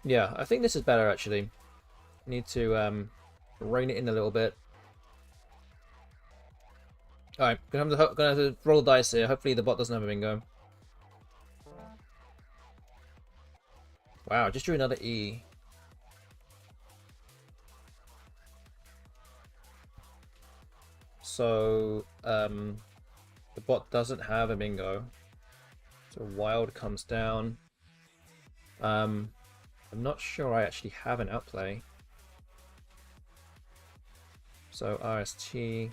Yeah, I think this is better actually. Need to rein it in a little bit. Alright, gonna have to roll the dice here. Hopefully the bot doesn't have a bingo. Wow, just drew another E. So, the bot doesn't have a bingo. So wild comes down. I'm not sure I actually have an outplay. So RST.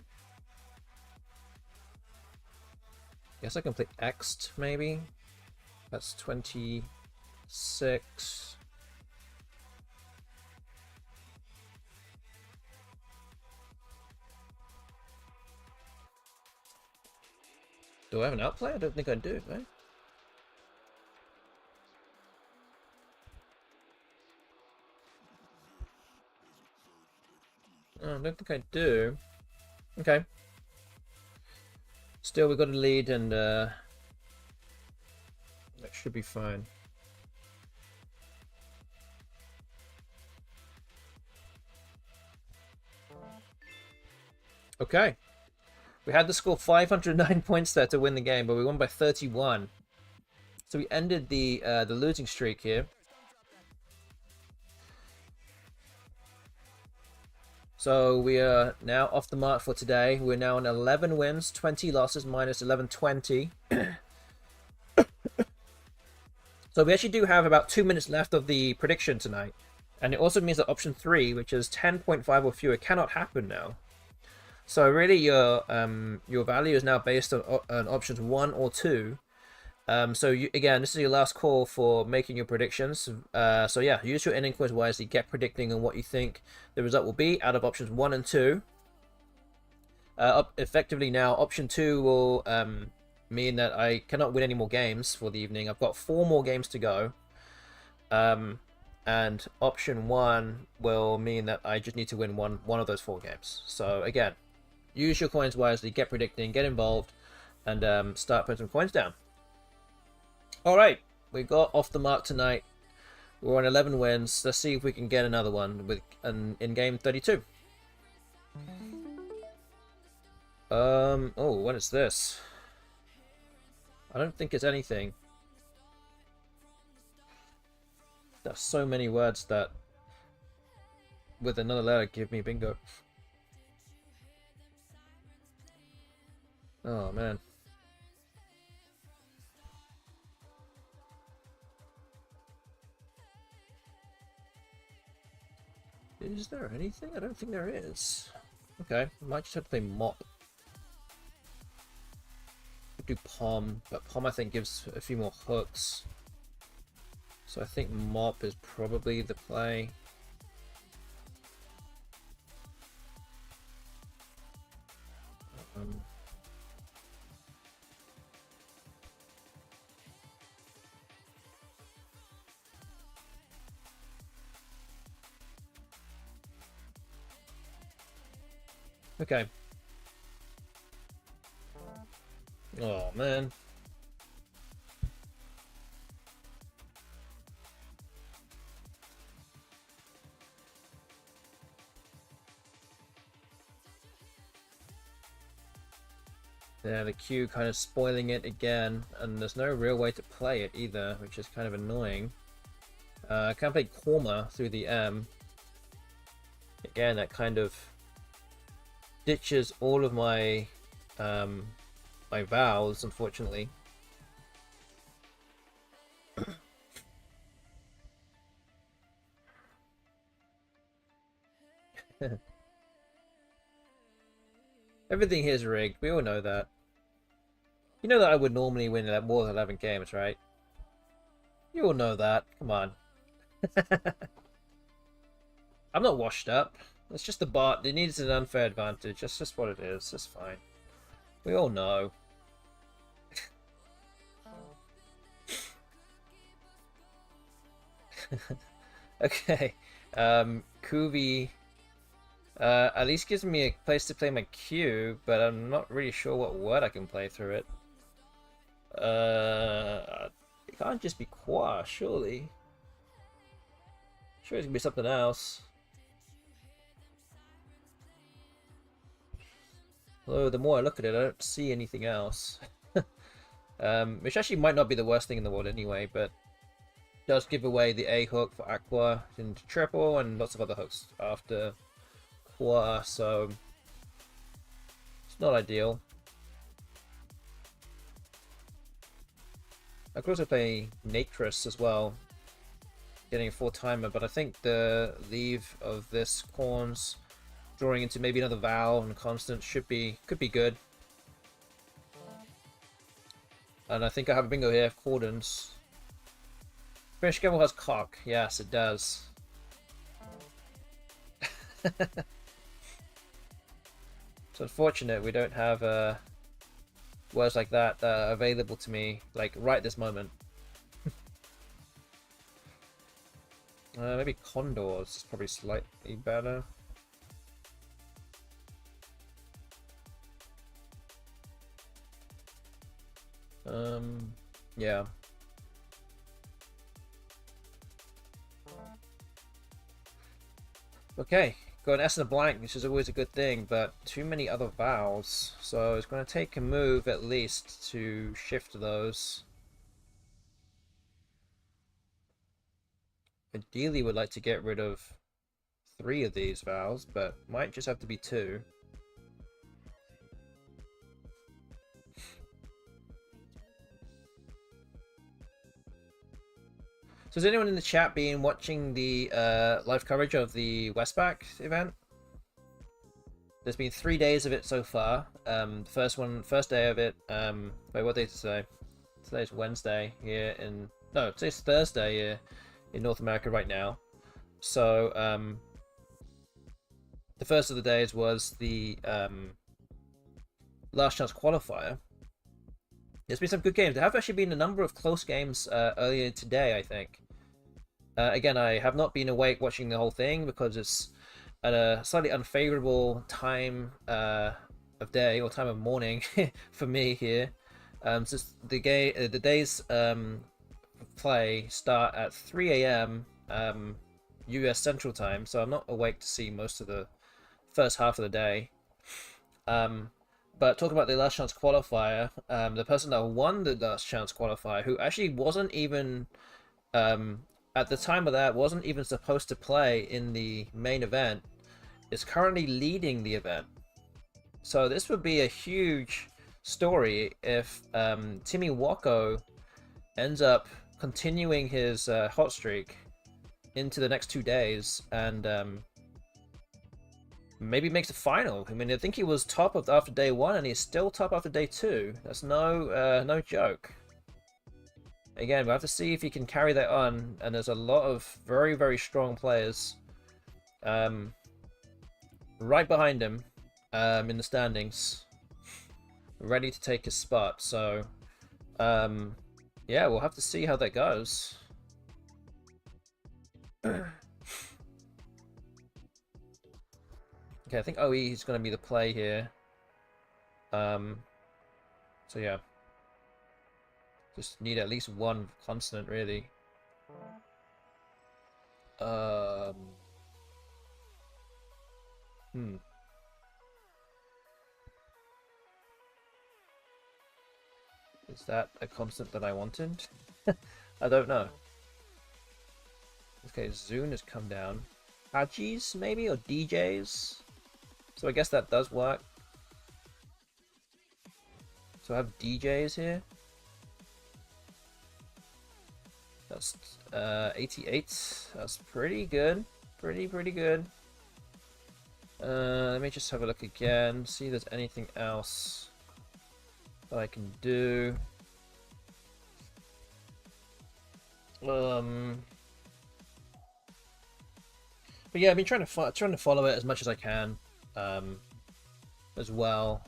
Guess I can play X'd maybe. That's 26. Do I have an outplay? I don't think I do, right? Oh, I don't think I do. Okay. Still, we've got a lead, and that should be fine. Okay. We had to score 509 points there to win the game, but we won by 31. So we ended the losing streak here. So we are now off the mark for today. We're now on 11 wins, 20 losses, minus 1120. So we actually do have about 2 minutes left of the prediction tonight. And it also means that option 3, which is 10.5 or fewer, cannot happen now. So really your value is now based on options 1 or 2. So again, this is your last call for making your predictions. So yeah, use your ending coins wisely. Get predicting on what you think the result will be out of options 1 and 2. Effectively now, option 2 will mean that I cannot win any more games for the evening. I've got 4 more games to go. And option 1 will mean that I just need to win one of those 4 games. So again, use your coins wisely. Get predicting. Get involved, and start putting some coins down. Alright, we got off the mark tonight. We're on 11 wins. Let's see if we can get another one in game 32. Oh, what is this? I don't think it's anything. There's so many words that with another letter give me bingo. Oh man. Is there anything? I don't think there is. Okay, might just have to play mop. Could do pom, but pom I think gives a few more hooks. So I think mop is probably the play. Okay. Oh man. Yeah, the Q kind of spoiling it again, and there's no real way to play it either, which is kind of annoying. I can't play Korma through the M. Again, that kind of ditches all of my my vowels, unfortunately. Everything here is rigged. We all know that. You know that I would normally win more than 11 games, right? You all know that. Come on. I'm not washed up. It's just the bot. It needs an unfair advantage. That's just what it is. It's fine. We all know. Okay. Kuvi at least gives me a place to play my Q, but I'm not really sure what word I can play through it. It can't just be Qua, surely. Sure, it's gonna be something else. Although the more I look at it, I don't see anything else. Which actually might not be the worst thing in the world anyway, but does give away the A hook for Aqua into triple and lots of other hooks after Qua, so it's not ideal. I could also play Natris as well, getting a full timer, but I think the leave of this Corns drawing into maybe another vowel and constant could be good. And I think I have a bingo here, Cordons. Finish Gamble has cock. Yes, it does. It's unfortunate we don't have words like that available to me, like right this moment. Maybe Condors is probably slightly better. Yeah. Okay, got an S and a blank, which is always a good thing, but too many other vowels, so it's going to take a move at least to shift those. Ideally would like to get rid of 3 of these vowels, but might just have to be 2. So has anyone in the chat been watching the live coverage of the Westback event? There's been 3 days of it so far. First day of it, wait, what day is today? Today's Wednesday here in, no, today's Thursday here in North America right now. So, the first of the days was the last chance qualifier. There's been some good games. There have actually been a number of close games earlier today, I think. Again, I have not been awake watching the whole thing because it's at a slightly unfavorable time of day or time of morning for me here. So the day's play start at 3 a.m. US Central Time, so I'm not awake to see most of the first half of the day. But talking about the last chance qualifier, the person that won the last chance qualifier, who actually wasn't even at the time of that wasn't even supposed to play in the main event, is currently leading the event. So this would be a huge story if Timmy Wako ends up continuing his hot streak into the next 2 days and maybe makes the final. I mean, I think he was top of after day 1 and he's still top after day 2. That's no joke. Again, we'll have to see if he can carry that on, and there's a lot of very, very strong players right behind him in the standings, ready to take his spot. So, yeah, we'll have to see how that goes. Okay, I think OE is going to be the play here. So yeah. Just need at least one consonant, really. Is that a consonant that I wanted? I don't know. Okay, Zune has come down. Hajis, maybe? Or DJs? So I guess that does work. So I have DJs here. That's 88. That's pretty good. Pretty good. Let me just have a look again. See if there's anything else that I can do. But yeah, I've been trying to follow it as much as I can, as well.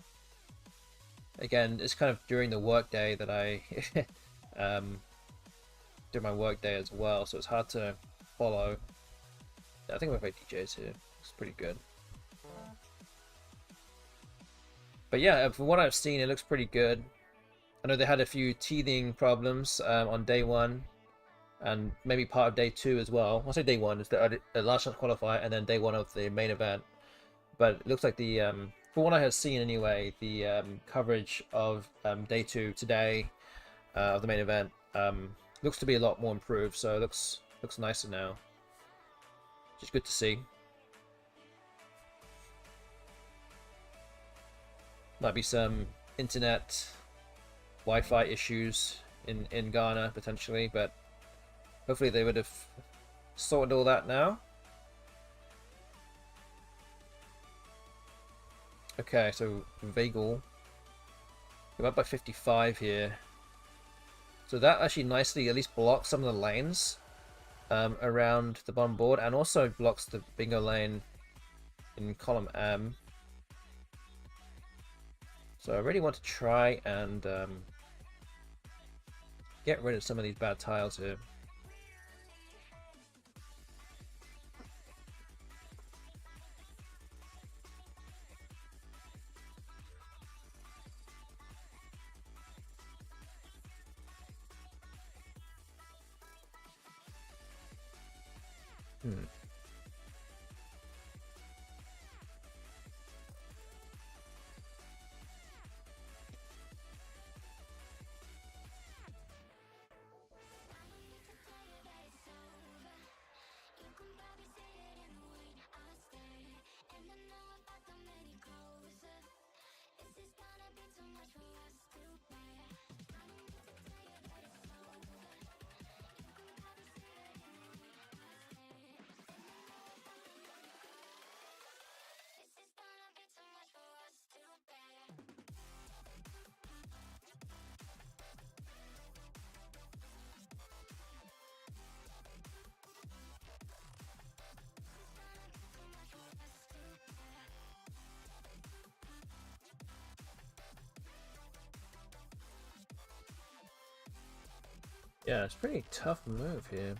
Again, it's kind of during the workday that I do my workday as well, so it's hard to follow. Yeah, I think we've got DJs here. It's pretty good. But yeah, from what I've seen, it looks pretty good. I know they had a few teething problems on day 1, and maybe part of day 2 as well. I'll say day 1 is the last chance qualifier, and then day 1 of the main event. But it looks like the, from what I have seen anyway, the coverage of day 2 today of the main event looks to be a lot more improved. So it looks nicer now, which is good to see. Might be some internet Wi-Fi issues in Ghana potentially, but hopefully they would have sorted all that now. Okay, so Vagel, we're up by 55 here. So that actually nicely at least blocks some of the lanes around the bottom board, and also blocks the bingo lane in column M. So I really want to try and get rid of some of these bad tiles here. Yeah, it's a pretty tough move here.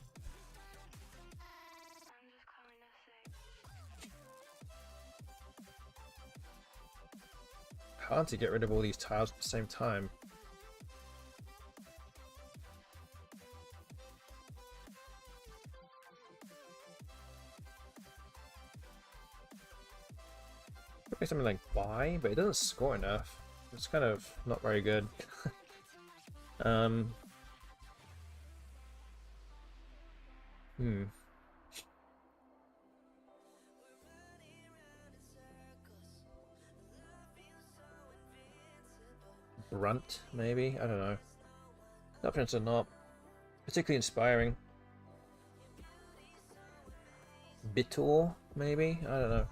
Hard to get rid of all these tiles at the same time. Maybe something like buy, but it doesn't score enough. It's kind of not very good. Hmm. Brunt, maybe? I don't know. The options are not particularly inspiring. Bitor, maybe? I don't know.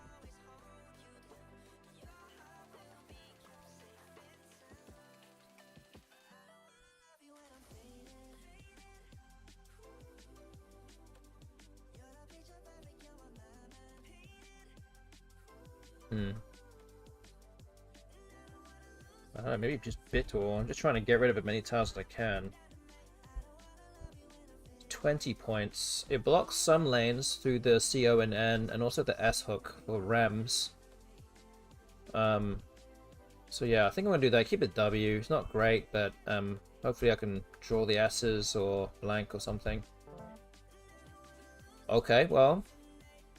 I don't know, maybe just Bitor. I'm just trying to get rid of as many tiles as I can. 20 points. It blocks some lanes through the CO and N, and also the S hook for Rams. So yeah, I think I'm gonna do that. Keep it W. It's not great, but hopefully I can draw the S's or blank or something. Okay, well,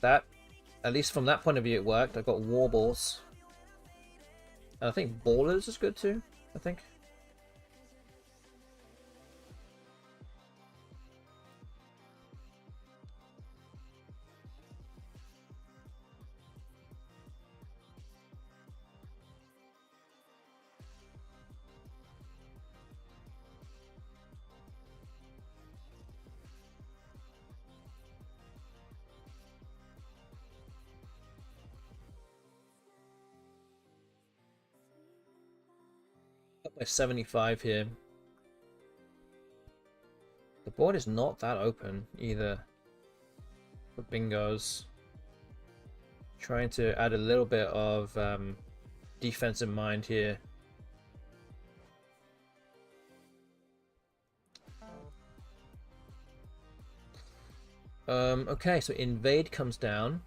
that, at least from that point of view, it worked. I got Warbles. And I think Ballers is good too, I think. Got my 75 here. The board is not that open either for bingos. Trying to add a little bit of defense in mind here. Okay, so invade comes down.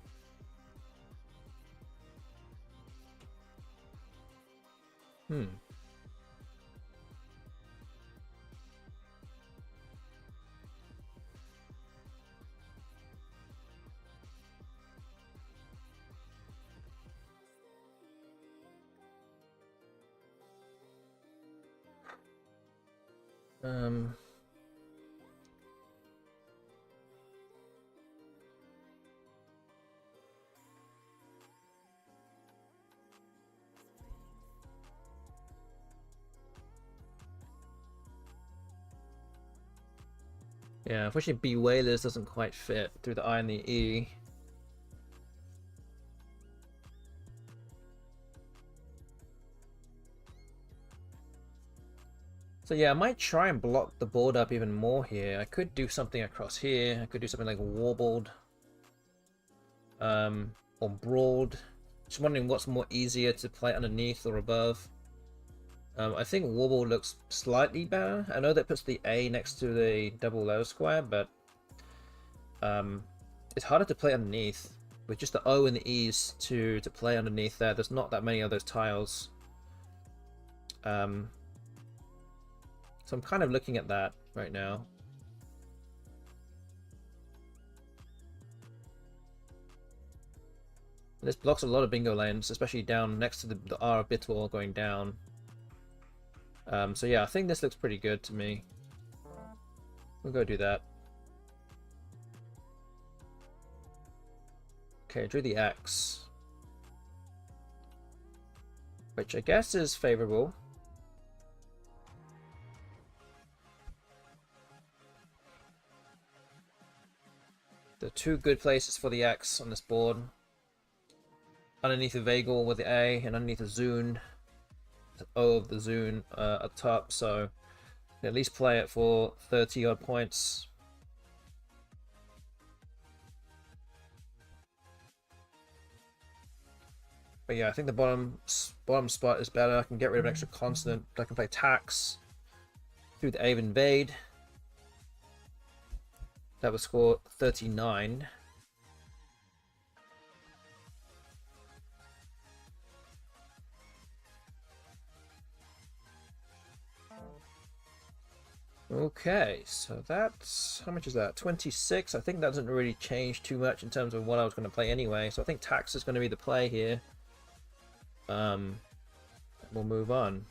Yeah, unfortunately B Whalers doesn't quite fit through the I and the E. So yeah, I might try and block the board up even more here. I could do something across here. I could do something like Warbled. Or Broad. Just wondering what's more easier to play underneath or above. I think Warble looks slightly better. I know that puts the A next to the double low square, but it's harder to play underneath. With just the O and the E's to play underneath there, there's not that many of those tiles. So I'm kind of looking at that right now. And this blocks a lot of bingo lanes, especially down next to the R bit wall going down. So yeah, I think this looks pretty good to me. We'll go do that. Okay, drew the X. Which I guess is favorable. There are two good places for the X on this board. Underneath the Vagal with the A, and underneath the Zune. The O of the Zune up top, so at least play it for 30 odd points. But yeah, I think the bottom spot is better. I can get rid of an extra consonant. I can play tax through the A of invade. That would score 39. Okay, so that's, how much is that? 26. I think that doesn't really change too much in terms of what I was going to play anyway. So I think tax is going to be the play here. We'll move on.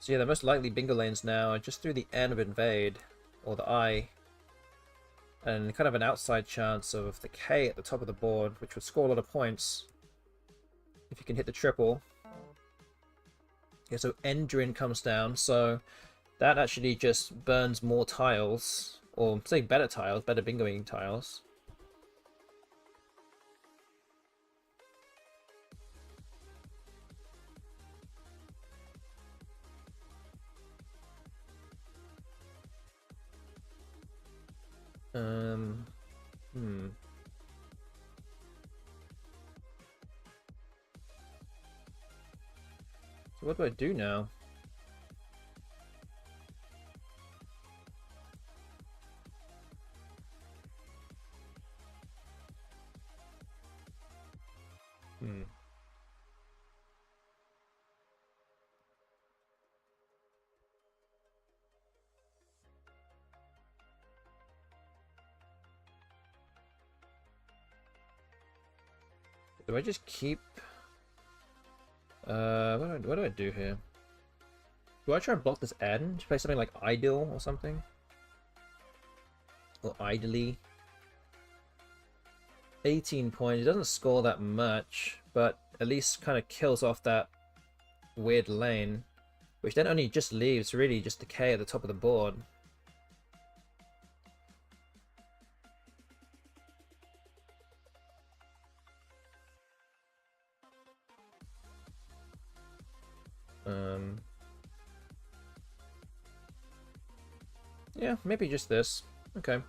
So yeah, the most likely bingo lanes now are just through the N of Invade, or the I, and kind of an outside chance of the K at the top of the board, which would score a lot of points if you can hit the triple. Yeah, so Endrin comes down, so that actually just burns more tiles, or say better tiles, better bingoing tiles. So what do I do now? Do I just keep... what do I do here? Do I try and block this N? Play something like Ideal or something? Or Idly? 18 points. It doesn't score that much, but at least kind of kills off that weird lane, which then only just leaves really just the K at the top of the board. Yeah, maybe just this. Okay.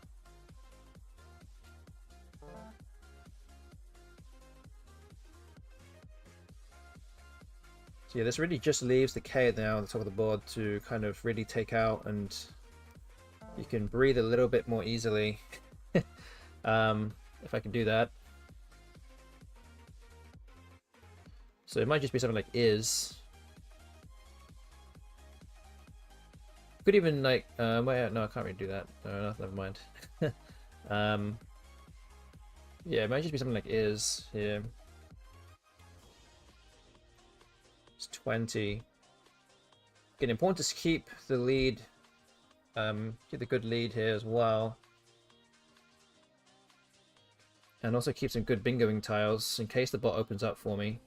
So yeah, this really just leaves the K now on the top of the board to kind of really take out, and you can breathe a little bit more easily. If I can do that. So it might just be something like is. Could even like wait, no, I can't really do that. No, never mind. Yeah, it might just be something like is here. It's 20. Again, important to keep the lead, keep the good lead here as well, and also keep some good bingoing tiles in case the bot opens up for me.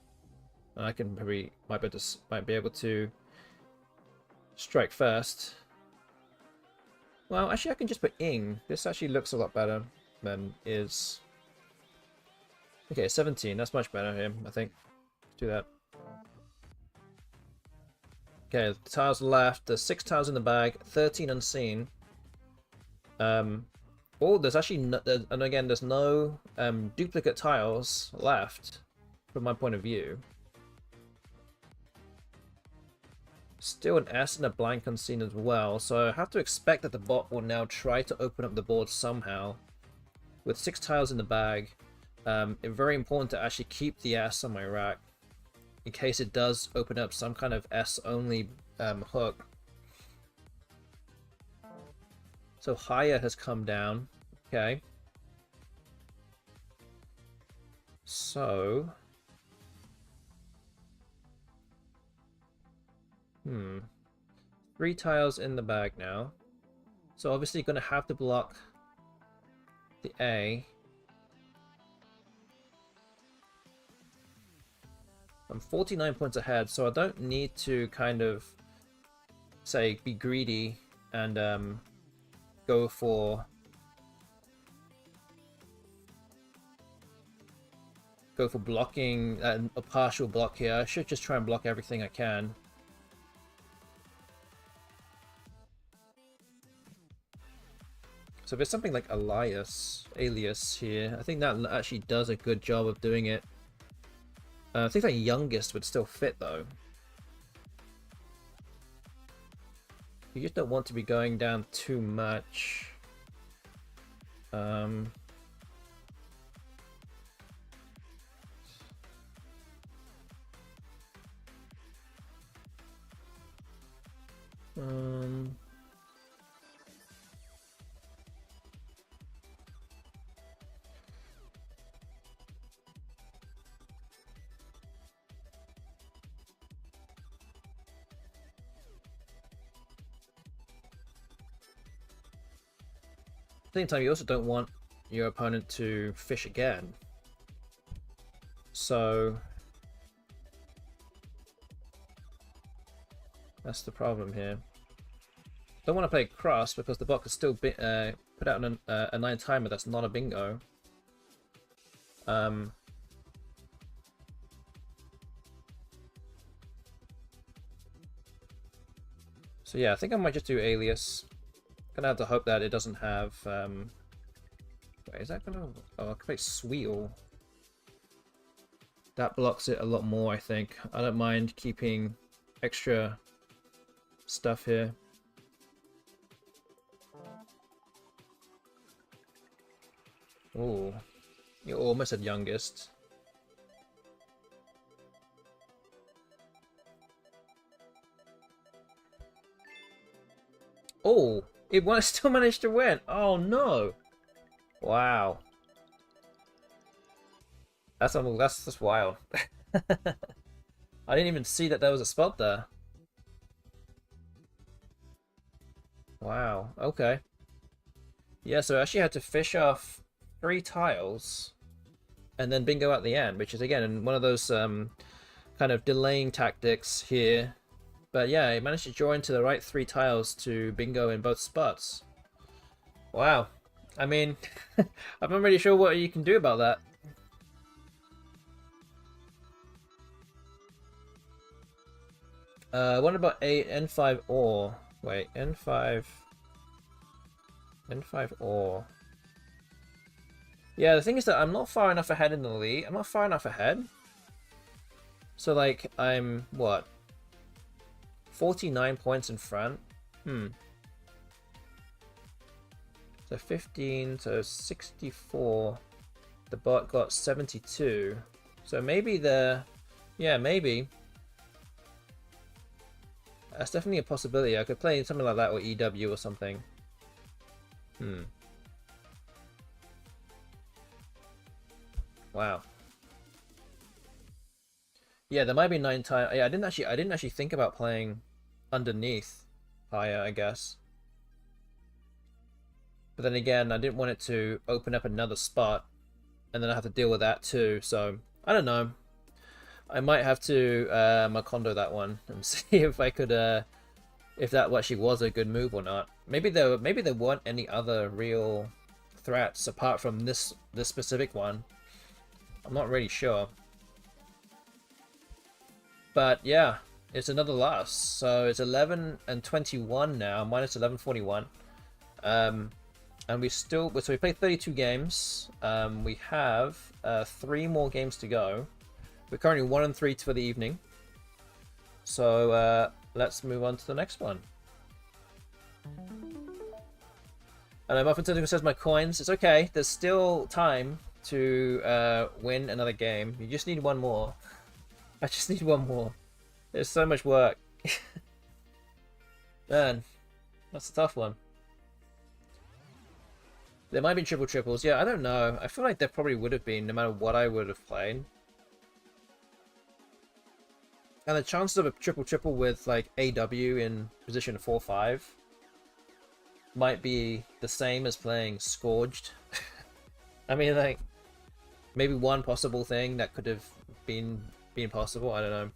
And I can probably might be able to strike first. Well, actually, I can just put ing. This actually looks a lot better than is. Okay, 17. That's much better here, I think. Let's do that. Okay, the tiles left. There's 6 tiles in the bag, 13 unseen. Oh, there's actually no, and again, there's no duplicate tiles left from my point of view. Still an S and a blank unseen as well, so I have to expect that the bot will now try to open up the board somehow. With 6 tiles in the bag, it's very important to actually keep the S on my rack in case it does open up some kind of S-only hook. So higher has come down, okay. So... 3 tiles in the bag now. So obviously going to have to block the A. I'm 49 points ahead, so I don't need to kind of, say, be greedy and go for blocking a partial block here. I should just try and block everything I can. So if it's something like alias here, I think that actually does a good job of doing it. I think that youngest would still fit though. You just don't want to be going down too much. Um, at the same time, you also don't want your opponent to fish again. So that's the problem here. Don't want to play cross because the bot could still put out a 9 timer that's not a bingo. So yeah, I think I might just do alias. Gonna have to hope that it doesn't have. Wait, is that gonna? Oh, I can play Sweetle. That blocks it a lot more, I think. I don't mind keeping extra stuff here. Oh, you almost at youngest. Oh, it still managed to win. Oh no! Wow, that's wild. I didn't even see that there was a spot there. Wow. Okay. Yeah, so I actually had to fish off 3 tiles and then bingo at the end, which is again one of those kind of delaying tactics here. But yeah, I managed to draw into the right 3 tiles to bingo in both spots. Wow. I mean, I'm not really sure what you can do about that. What about N5 or? Wait, N5 or. Yeah, the thing is that I'm not far enough ahead in the lead. I'm not far enough ahead. So like I'm what? 49 points in front. So 15, so 64. The bot got 72. So maybe yeah, maybe. That's definitely a possibility. I could play something like that or EW or something. Wow. Yeah, there might be 9 times. Yeah, I didn't actually think about playing underneath higher, I guess. But then again, I didn't want it to open up another spot, and then I have to deal with that too. So I don't know. I might have to Macondo that one and see if I could if that actually was a good move or not. Maybe there weren't any other real threats apart from this specific one. I'm not really sure. But yeah, it's another loss. So it's 11 and 21 now, minus 1141. And we played 32 games. We have 3 more games to go. We're currently 1 and 3 for the evening. So let's move on to the next one. And Muffin says my coins. It's okay. There's still time to win another game. You just need one more. I just need one more. There's so much work. Man, that's a tough one. There might be triples. Yeah, I don't know. I feel like there probably would have been, no matter what I would have played. And the chances of a triple with like AW in position 4-5 might be the same as playing Scourged. I mean, like, maybe one possible thing that could have been possible. I don't know.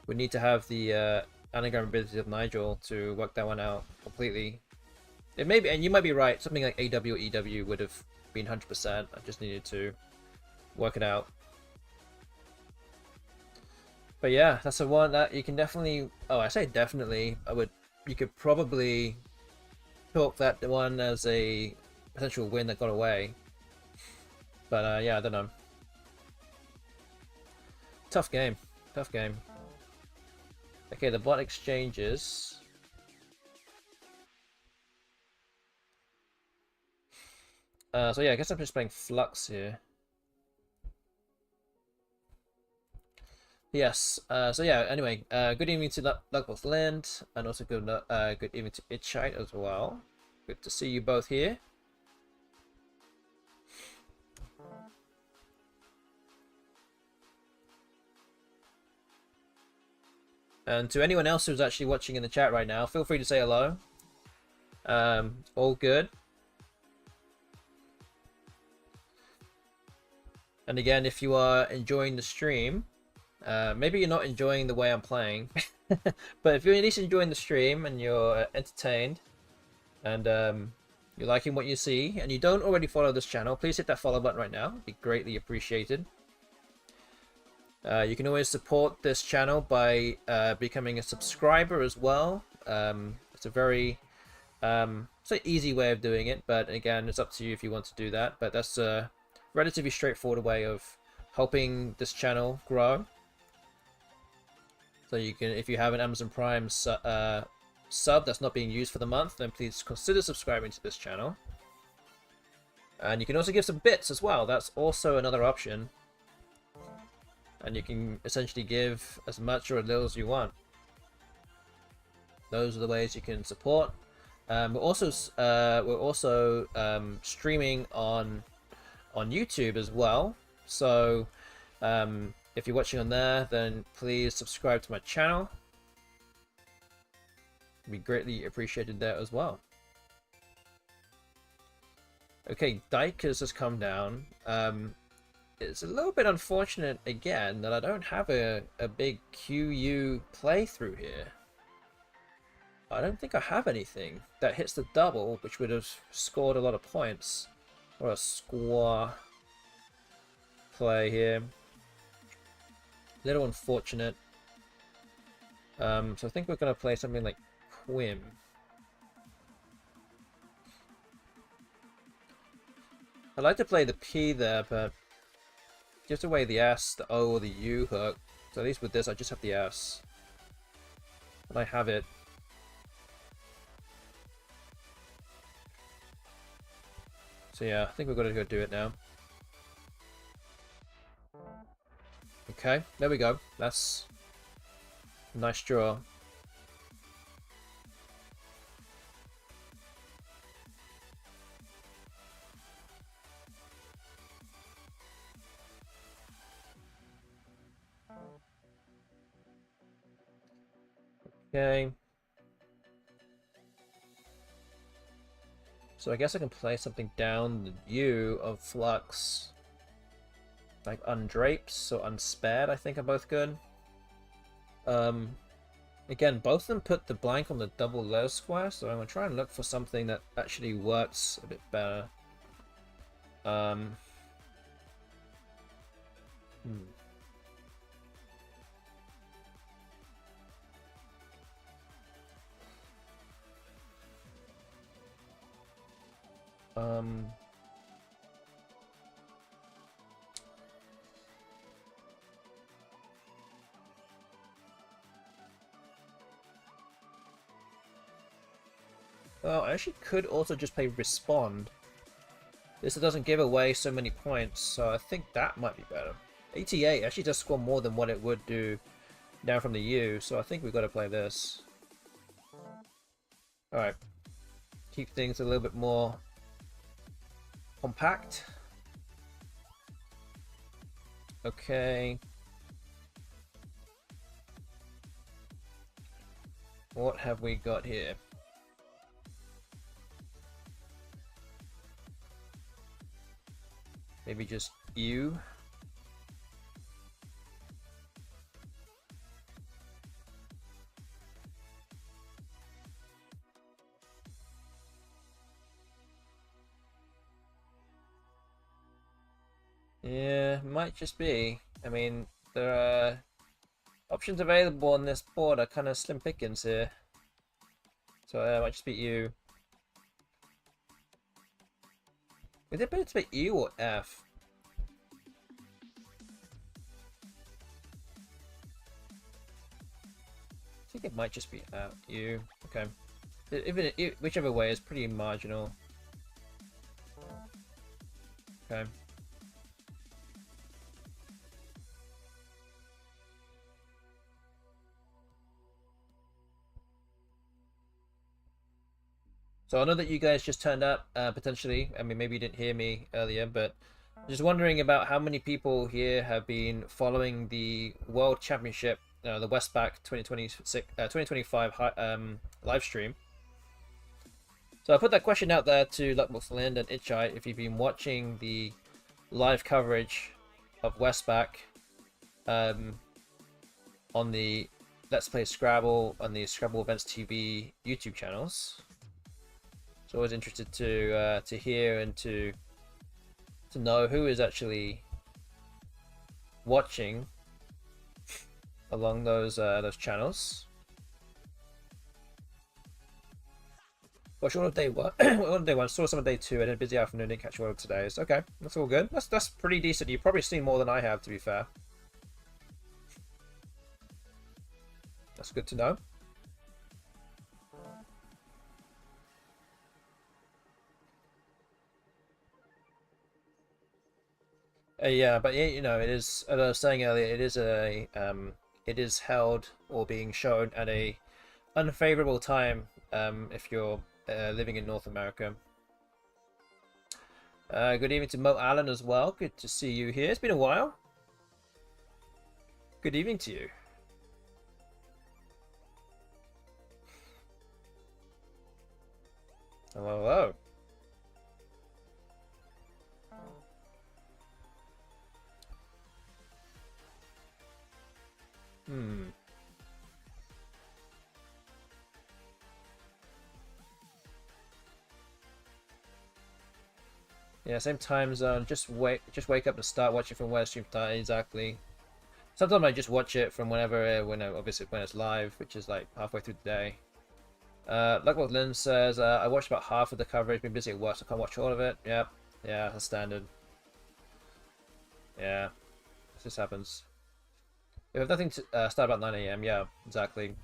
We need to have the anagram ability of Nigel to work that one out completely. It may be, and you might be right. Something like AW or EW would have been 100%. I just needed to work it out. But yeah, that's the one that you can definitely. Oh, I say definitely. You could probably chalk that one as a potential win that got away. But yeah, I don't know. Tough game. Tough game. Okay, the bot exchanges. So yeah, I guess I'm just playing Flux here. Yes. So yeah. Anyway, good evening to Luckboth Land, and also good evening to Itchite as well. Good to see you both here. And to anyone else who's actually watching in the chat right now, feel free to say hello. All good. And again, if you are enjoying the stream, maybe you're not enjoying the way I'm playing, but if you're at least enjoying the stream and you're entertained, and you're liking what you see, and you don't already follow this channel, please hit that follow button right now. It'd be greatly appreciated. You can always support this channel by becoming a subscriber as well. It's a very it's an easy way of doing it, but again, it's up to you if you want to do that. But that's a relatively straightforward way of helping this channel grow. So you can, if you have an Amazon Prime sub that's not being used for the month, then please consider subscribing to this channel. And you can also give some bits as well. That's also another option. And you can essentially give as much or as little as you want. Those are the ways you can support. We're also streaming on YouTube as well. So if you're watching on there, then please subscribe to my channel. It'd be greatly appreciated there as well. Okay, Dyke has just come down. It's a little bit unfortunate again that I don't have a big QU playthrough here. I don't think I have anything that hits the double, which would have scored a lot of points. Or a squaw play here. Little unfortunate. So I think we're going to play something like Quim. I'd like to play the P there, but gives away the S, the O, or the U hook. So at least with this, I just have the S. And I have it. So yeah, I think we're going to go do it now. Okay, there we go. That's a nice draw. Okay. So I guess I can play something down the U of Flux. Like Undrapes or Unspared, I think are both good. Again, both of them put the blank on the double low square, so I'm going to try and look for something that actually works a bit better. Well, I actually could also just play Respond. This doesn't give away so many points, so I think that might be better. 88 actually does score more than what it would do down from the U, so I think we've got to play this. Alright. Keep things a little bit more compact. Okay. What have we got here? Maybe just U. Yeah, might just be. I mean, there are options available on this board are kind of slim pickings here. So it might just be U. Is it better to be U or F? think it might just be you. Okay. Whichever way is pretty marginal. Okay. So I know that you guys just turned up, potentially. I mean, maybe you didn't hear me earlier, but just wondering about how many people here have been following the World Championship, the Westback 2025 live stream. So I put that question out there to Luckbox Lind and Itchai if you've been watching the live coverage of Westback on the Let's Play Scrabble on the Scrabble Events TV YouTube channels. So I was interested to hear and to know who is actually watching along those channels. Watch all of day one. All of day one. Saw some of day two. I had a busy afternoon. Didn't catch all of today's. Okay, that's all good. That's pretty decent. You've probably seen more than I have, to be fair. That's good to know. Yeah, but yeah, you know, it is. As I was saying earlier, it is held or being shown at a unfavorable time if you're living in North America. Good evening to Mo Allen as well. Good to see you here. It's been a while. Good evening to you. Hello, hello. Yeah, same time zone. Just wake up and start watching from where stream started. Exactly. Sometimes I just watch it from whenever, obviously when it's live, which is like halfway through the day. Like what Lynn says, I watched about half of the coverage. Been busy at work, so I can't watch all of it. Yep. Yeah, that's standard. Yeah, this happens. You have nothing to start about 9 AM. Yeah, exactly. You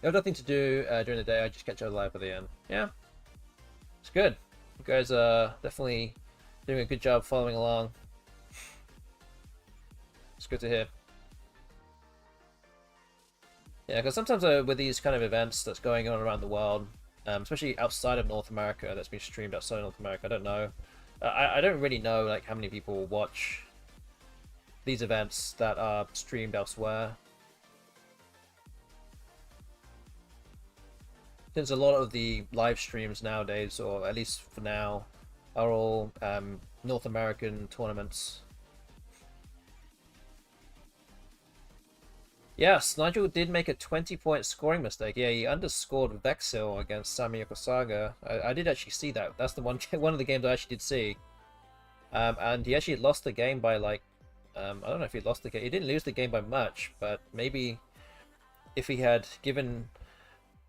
have nothing to do during the day. I just catch up live at the end. Yeah, it's good. You guys are definitely doing a good job following along. It's good to hear. Yeah, because sometimes with these kind of events that's going on around the world, especially outside of North America, that's been streamed outside of North America, I don't know. I don't really know like how many people watch these events that are streamed elsewhere. Since a lot of the live streams nowadays, or at least for now, are all North American tournaments. Yes, Nigel did make a 20-point scoring mistake. Yeah, he underscored Vexil against Sami Yokosaga. I did actually see that. That's the one of the games I actually did see. And he actually lost the game by like, I don't know if he lost the game. He didn't lose the game by much, but maybe if he had given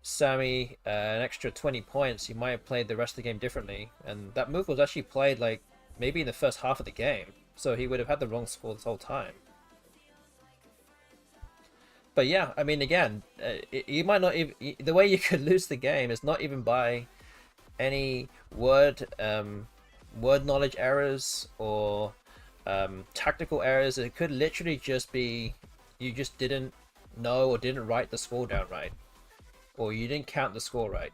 Sami an extra 20 points, he might have played the rest of the game differently. And that move was actually played like maybe in the first half of the game, so he would have had the wrong score this whole time. But yeah, I mean, again, you might not even, the way you could lose the game is not even by any word knowledge errors or tactical errors. It could literally just be you just didn't know or didn't write the score down right, or you didn't count the score right,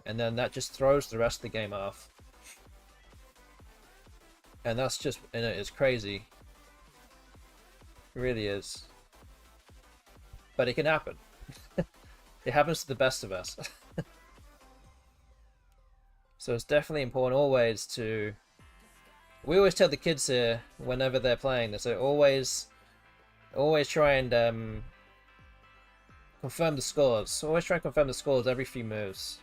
and then that just throws the rest of the game off. And that's just, it's crazy. It really is. But it can happen. It happens to the best of us. So it's definitely important always to... We always tell the kids here, whenever they're playing this, so always try and confirm the scores. Always try and confirm the scores every few moves.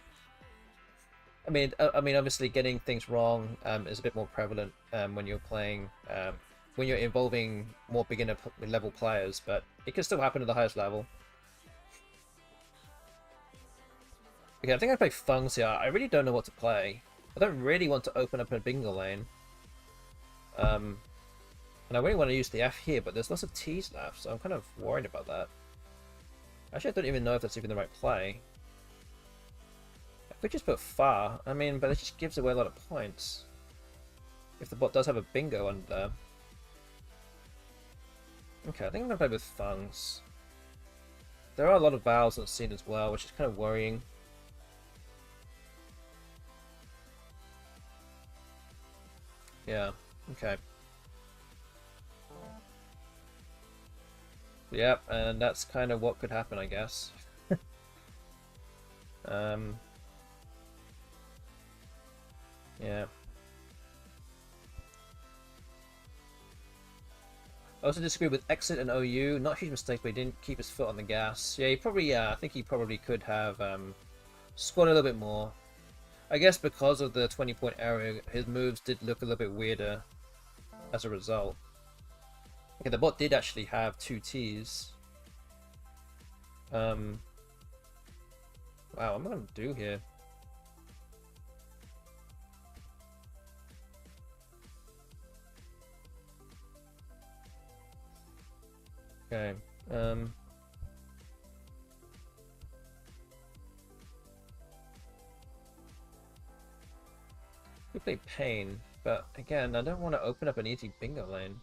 I mean, obviously getting things wrong is a bit more prevalent when you're playing... when you're involving more beginner level players, but it can still happen at the highest level. Okay, I think I play Fungs here. I really don't know what to play. I don't really want to open up a bingo lane. And I really want to use the F here, but there's lots of T's left, so I'm kind of worried about that. Actually, I don't even know if that's even the right play. I could just put far. I mean, but it just gives away a lot of points. If the bot does have a bingo under there. Okay, I think I'm going to play with fungs. There are a lot of vowels on the scene as well, which is kind of worrying. Yeah, okay. Yep, and that's kind of what could happen, I guess. Yeah. I also disagree with Exit and OU. Not a huge mistake, but he didn't keep his foot on the gas. Yeah, he probably, I think he probably could have scored a little bit more. I guess because of the 20-point error, his moves did look a little bit weirder as a result. Okay, the bot did actually have 2 Ts. Wow, what am I going to do here? Okay, we play Pain, but again, I don't want to open up an easy bingo lane.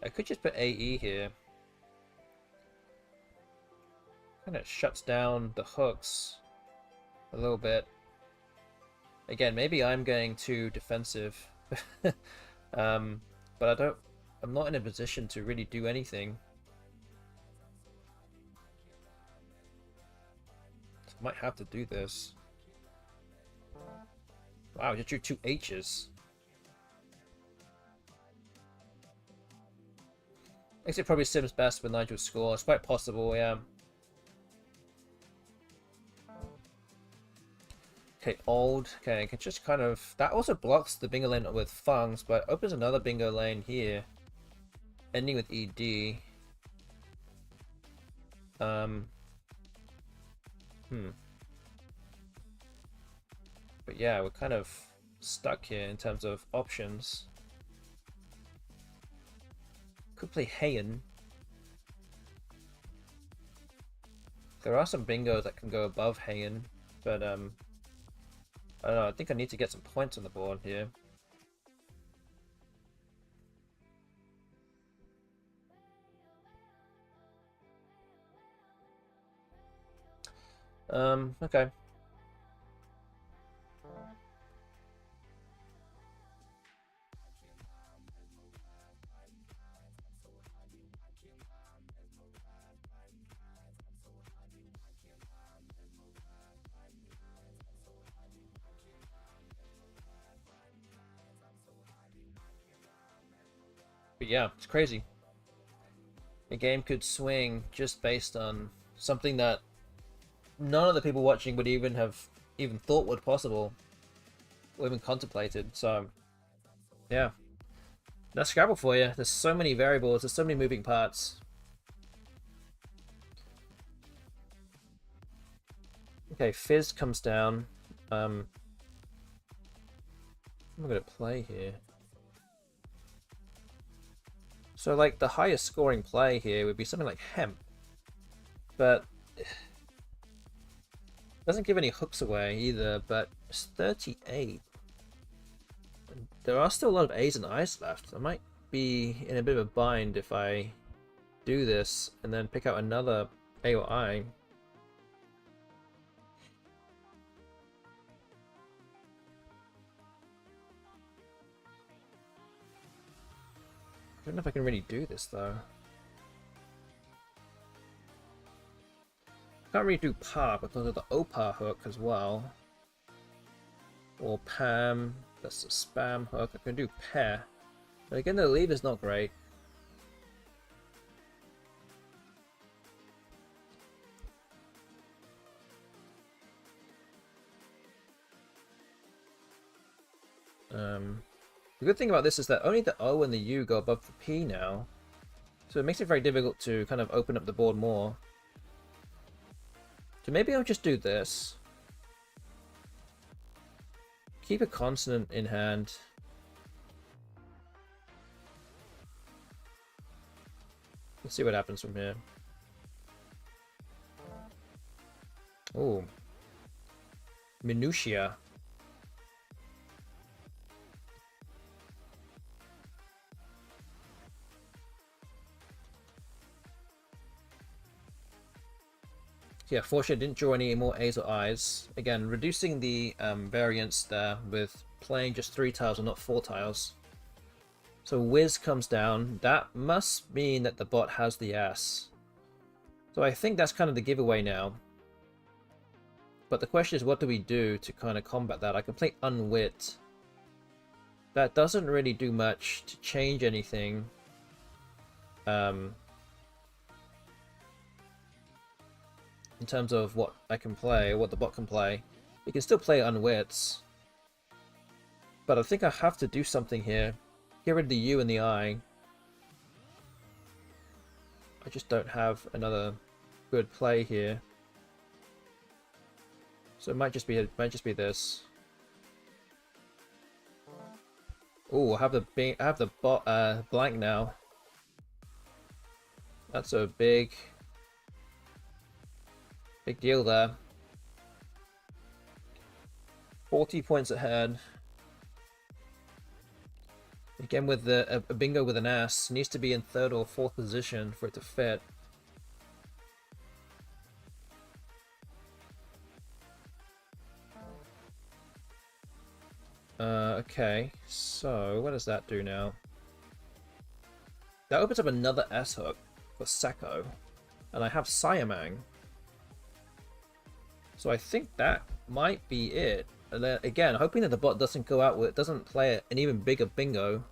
I could just put AE here. Kind of shuts down the hooks a little bit. Again, maybe I'm going too defensive. But I'm not in a position to really do anything. So I might have to do this. Wow, just drew 2 H's. I guess it probably sims best with Nigel's score. It's quite possible, yeah. Okay, old. Okay, I can just kind of... That also blocks the bingo lane with fungs, but opens another bingo lane here. Ending with ED. But yeah, we're kind of stuck here in terms of options. Could play Heian. There are some bingos that can go above Heian, but I don't know, I think I need to get some points on the board here. Okay. But yeah, it's crazy. The game could swing just based on something that none of the people watching would even have thought would possible, or even contemplated. So yeah, that's Scrabble for you. There's so many variables, there's so many moving parts. Okay, Fizz comes down. I'm gonna play here. So like the highest scoring play here would be something like Hemp, but doesn't give any hooks away either, but it's 38. There are still a lot of A's and I's left. I might be in a bit of a bind if I do this and then pick out another A or I. I don't know if I can really do this though. I can't really do par because of the OPAR hook as well. Or Pam, that's the spam hook. I can do pair. But again, the lead is not great. The good thing about this is that only the O and the U go above the P now. So it makes it very difficult to kind of open up the board more. So maybe I'll just do this. Keep a consonant in hand. Let's see what happens from here. Oh, minutia. Yeah, fortunately I didn't draw any more A's or I's. Again, reducing the variance there with playing just 3 tiles and not 4 tiles. So Wiz comes down. That must mean that the bot has the S. So I think that's kind of the giveaway now. But the question is, what do we do to kind of combat that? I can play Unwit. That doesn't really do much to change anything. In terms of what I can play, or what the bot can play. You can still play Unwits. But I think I have to do something here. Get rid of the U and the I. I just don't have another good play here. So it might just be this. Oh, I have the bot blank now. That's a big deal there. 40 points ahead. Again with a bingo with an S. Needs to be in 3rd or 4th position for it to fit. Okay, so what does that do now? That opens up another S hook for Seko. And I have Siamang. So I think that might be it. And then, again, hoping that the bot doesn't go out with, doesn't play an even bigger bingo.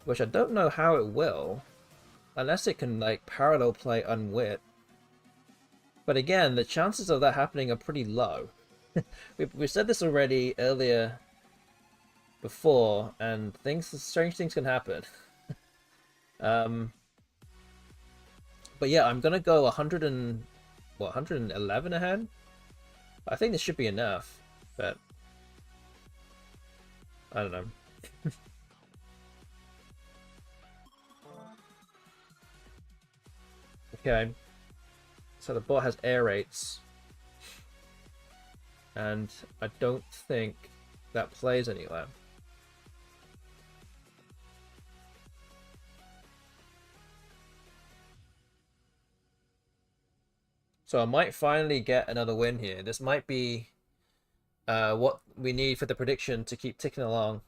Which I don't know how it will. Unless it can, like, parallel play Unwit. But again, the chances of that happening are pretty low. We've said this already earlier before, and strange things can happen. But yeah, I'm gonna go 111 ahead? I think this should be enough, but I don't know. Okay, so the bot has air rates, and I don't think that plays anywhere. So I might finally get another win here. This might be what we need for the prediction to keep ticking along.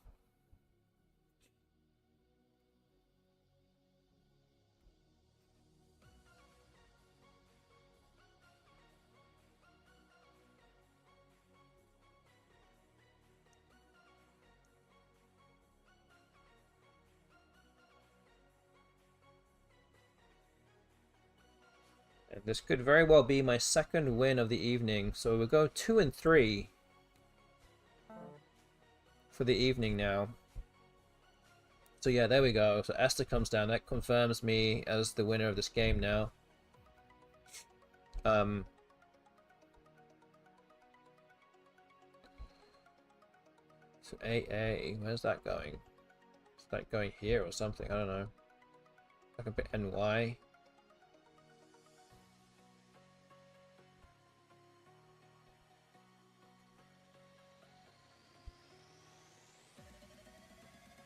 And this could very well be my 2nd win of the evening. So we'll go 2 and 3 for the evening now. So yeah, there we go. So Esther comes down. That confirms me as the winner of this game now. So AA, where's that going? Is that going here or something? I don't know. I can put NY.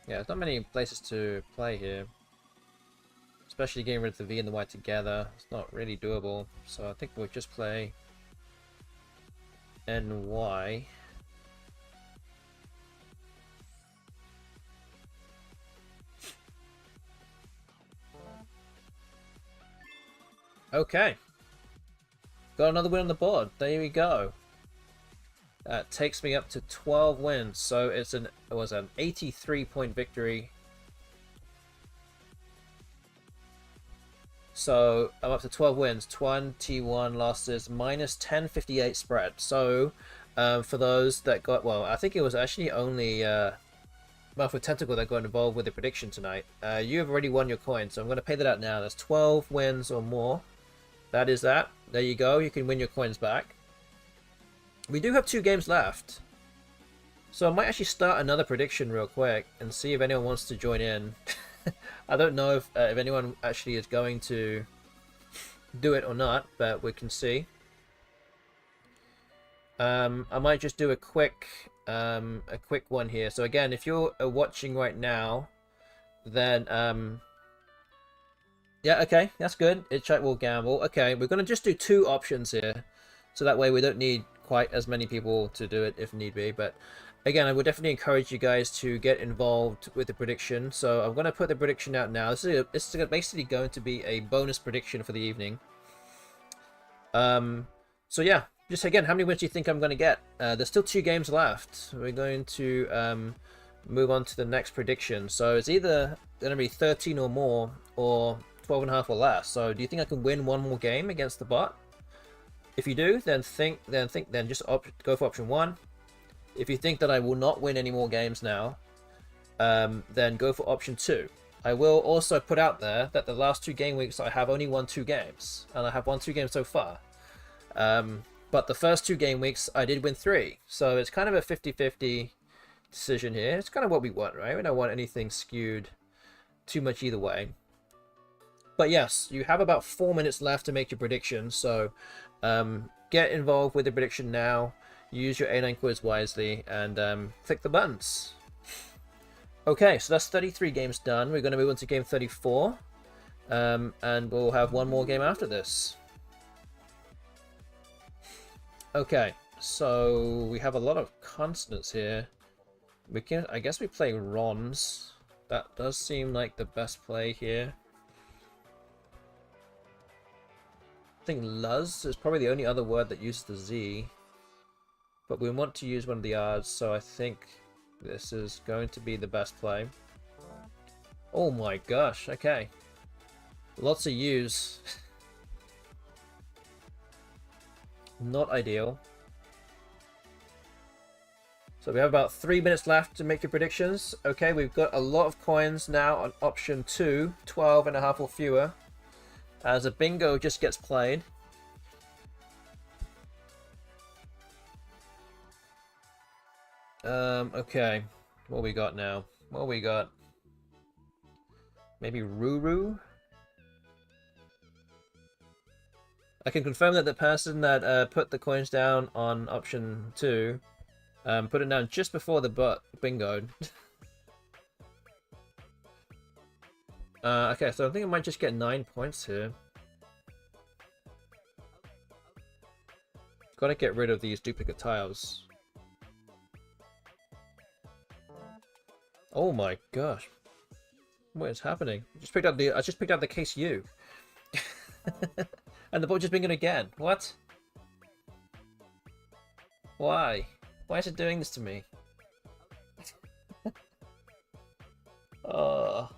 Yeah, there's not many places to play here. Especially getting rid of the V and the Y together. It's not really doable. So I think we'll just play NY. Okay. Got another win on the board. There we go. That takes me up to 12 wins. So it was an 83-point victory. So I'm up to 12 wins, 21 losses, minus 1058 spread. So for those that got, well, I think it was actually only Malfoy Tentacle that got involved with the prediction tonight. You have already won your coin, so I'm going to pay that out now. That's 12 wins or more. That is that. There you go. You can win your coins back. We do have 2 games left. So I might actually start another prediction real quick and see if anyone wants to join in. I don't know if anyone actually is going to do it or not, but we can see. I might just do a quick one here. So again, if you're watching right now, then yeah, okay, that's good. It's chat will gamble. Okay, we're gonna just do 2 options here, so that way we don't need quite as many people to do it if need be. But again, I would definitely encourage you guys to get involved with the prediction. So I'm gonna put the prediction out now. This is basically going to be a bonus prediction for the evening. So yeah, just again, how many wins do you think I'm going to get? There's still 2 games left. We're going to move on to the next prediction. So it's either going to be 13 or more, or 12.5 or less. So do you think I can win 1 more game against the bot? If you do, then just go for option 1. If you think that I will not win any more games now, then go for option 2. I will also put out there that the last 2 game weeks I have only won 2 games, and I have won 2 games so far. But the first 2 game weeks I did win 3, so it's kind of a 50-50 decision here. It's kind of what we want, right? We don't want anything skewed too much either way. But yes, you have about 4 minutes left to make your prediction, so get involved with the prediction now. Use your A9 quiz wisely, and click the buttons. Okay, so that's 33 games done. We're going to move on to game 34, and we'll have 1 more game after this. Okay, so we have a lot of consonants here. I guess we play Rons. That does seem like the best play here. I think Luz is probably the only other word that uses the Z. But we want to use one of the R's, so I think this is going to be the best play. Oh my gosh, okay. Lots of U's. Not ideal. So we have about 3 minutes left to make your predictions. Okay, we've got a lot of coins now on option 2, 12.5 or fewer, as a bingo just gets played. Okay, what we got now? What we got? Maybe Ruru? I can confirm that the person that put the coins down on option 2 put it down just before the bingoed. Okay, so I think I might just get 9 points here. Gotta get rid of these duplicate tiles. Oh my gosh. What is happening? I just picked up the case U. And the ball just bingoed again. What? Why? Why is it doing this to me? Oh.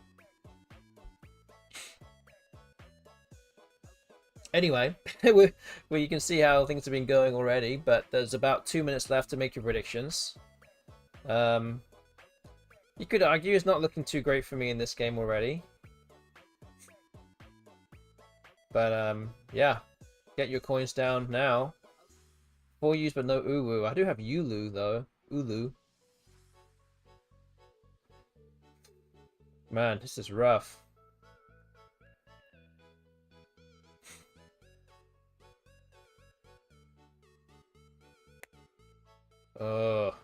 Anyway, well, you can see how things have been going already, but there's about 2 minutes left to make your predictions. You could argue it's not looking too great for me in this game already. But, yeah. Get your coins down now. 4 U's but no Uwu. I do have Ulu, though. Ulu. Man, this is rough. Ugh.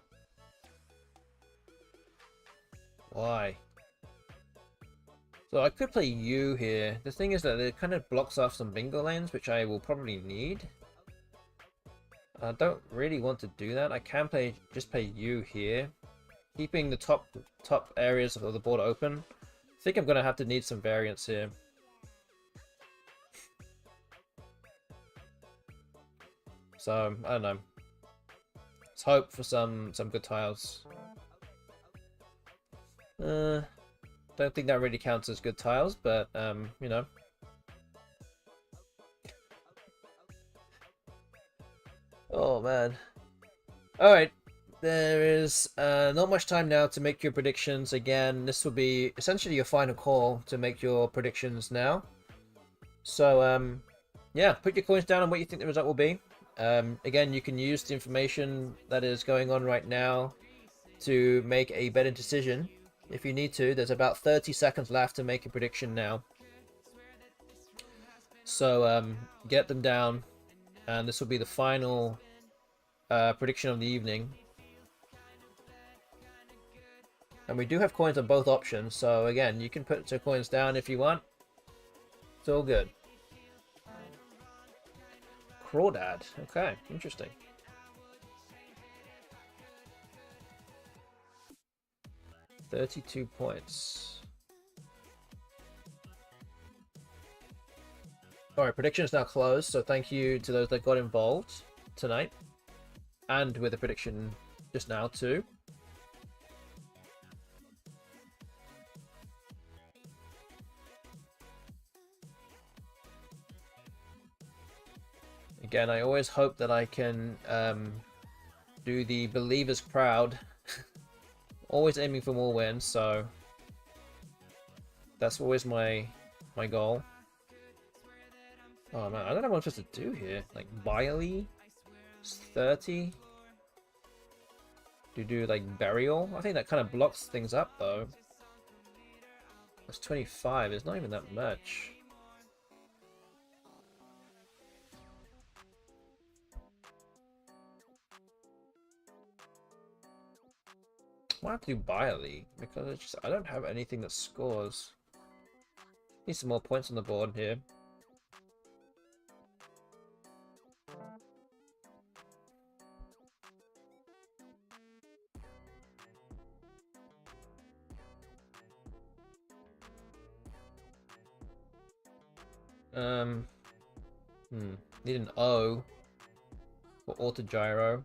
Why? So I could play U here. The thing is that it kind of blocks off some bingo lanes, which I will probably need. I don't really want to do that. I can just play U here, keeping the top areas of the board open. I think I'm gonna have to need some variance here. So I don't know. Let's hope for some good tiles. Don't think that really counts as good tiles, but you know. Oh man. Alright. There is not much time now to make your predictions. Again, this will be essentially your final call to make your predictions now. So yeah, put your coins down on what you think the result will be. Again, you can use the information that is going on right now to make a better decision. If you need to, there's about 30 seconds left to make a prediction now. So get them down, and this will be the final prediction of the evening. And we do have coins on both options, so again, you can put 2 coins down if you want. It's all good. Crawdad. Okay, interesting. $32 points. Alright, prediction is now closed, so thank you to those that got involved tonight. And with the prediction just now too. Again, I always hope that I can do the believers crowd. Always aiming for more wins, so that's always my goal. Oh man, I don't know what I'm supposed to do here. Like Biley, 30. Do like burial? I think that kind of blocks things up though. That's 25. It's not even that much. I might have to do Biley because it's just I don't have anything that scores. Need some more points on the board here. Need an O for auto gyro.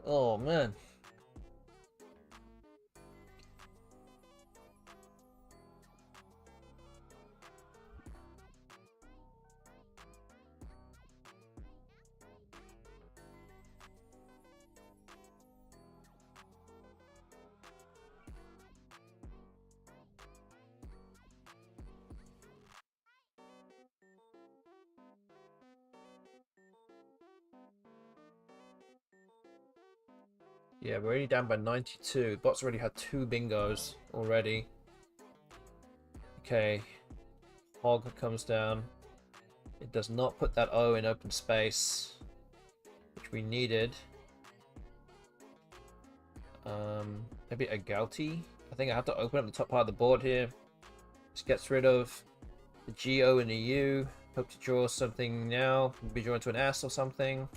Oh man. Yeah, we're already down by 92. Bot's already had 2 bingos already. Okay. Hog comes down. It does not put that O in open space, which we needed. Maybe a Gouty. I think I have to open up the top part of the board here. This gets rid of the G, O, and the U. Hope to draw something now. Maybe draw into an S or something.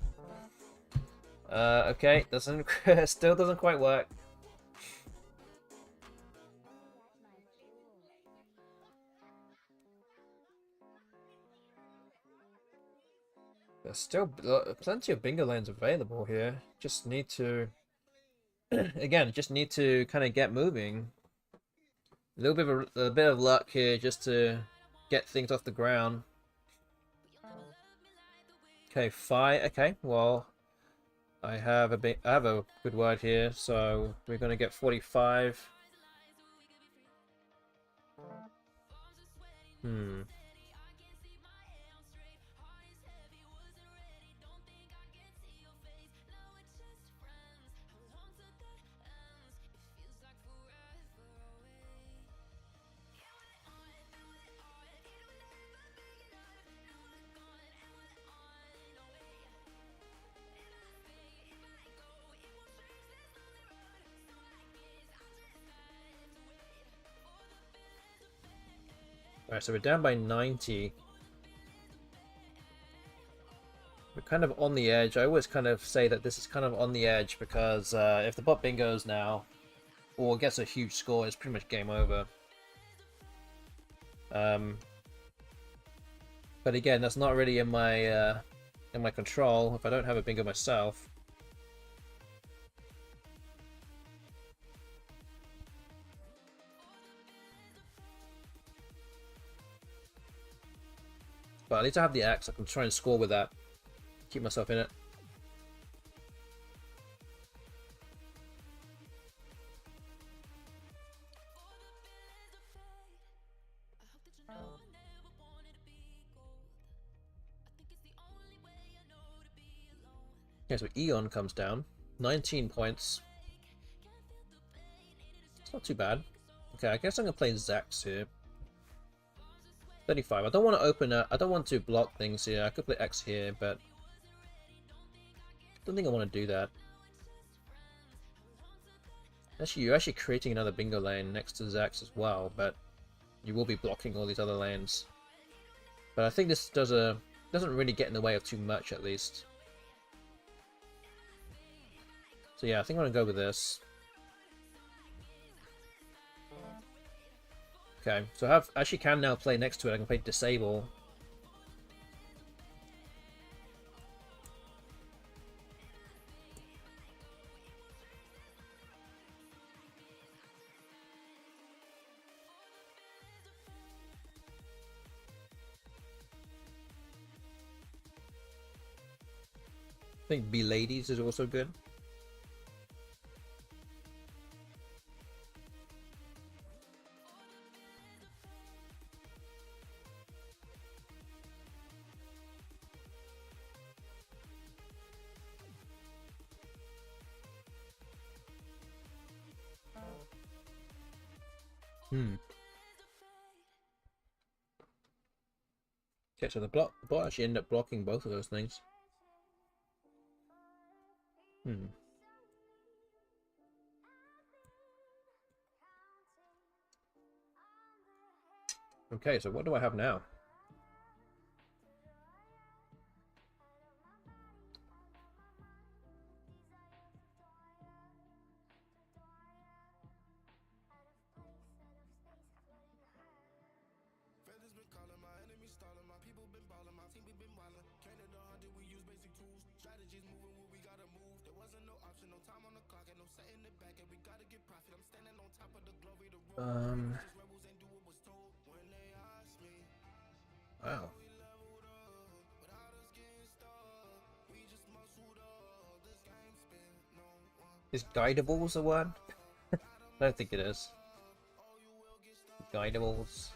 Okay, doesn't still doesn't quite work. There's still plenty of bingo lanes available here. Just need to, again, just need to kind of get moving. A bit of luck here just to get things off the ground. Okay, fine. Okay, well. I have a good word here, so we're gonna get 45. Alright, so we're down by 90. We're kind of on the edge. I always kind of say that this is kind of on the edge because if the bot bingos now or gets a huge score, it's pretty much game over. But again, that's not really in my control if I don't have a bingo myself. But at least I have the axe. I can try and score with that. Keep myself in it. Okay, so Eon comes down. 19 points. It's not too bad. Okay, I guess I'm going to play Zax here. 35. I don't want to open it. I don't want to block things here. I could play X here, but I don't think I want to do that. Actually, you're actually creating another bingo lane next to Zax as well, but you will be blocking all these other lanes. But I think this doesn't really get in the way of too much, at least. So yeah, I think I'm gonna go with this. Okay, so I actually can now play next to it. I can play Disable. I think Be Ladies is also good. Okay, so the bot actually ended up blocking both of those things. Okay, so what do I have now? Wow. Is guidables a word? I don't think it is. Guidables.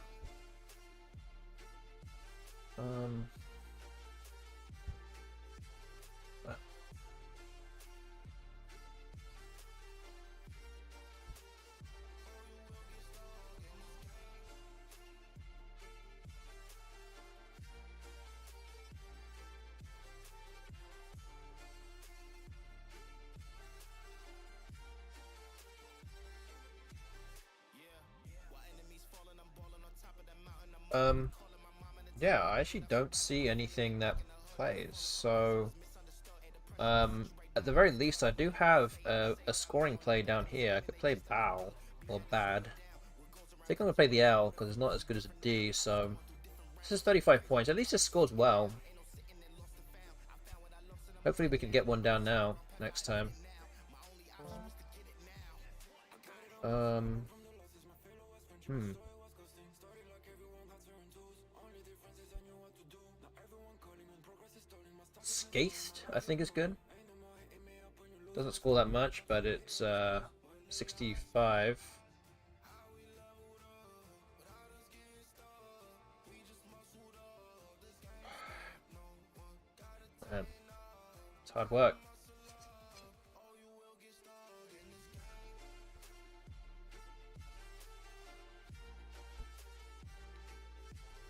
Yeah, I actually don't see anything that plays, so at the very least I do have a scoring play down here. I could play Bow or Bad. I think I'm gonna play the L because it's not as good as a D, so this is 35 points. At least it scores well. Hopefully we can get one down now next time. Scathed, I think is good. Doesn't score that much, but it's 65. Man, it's hard work.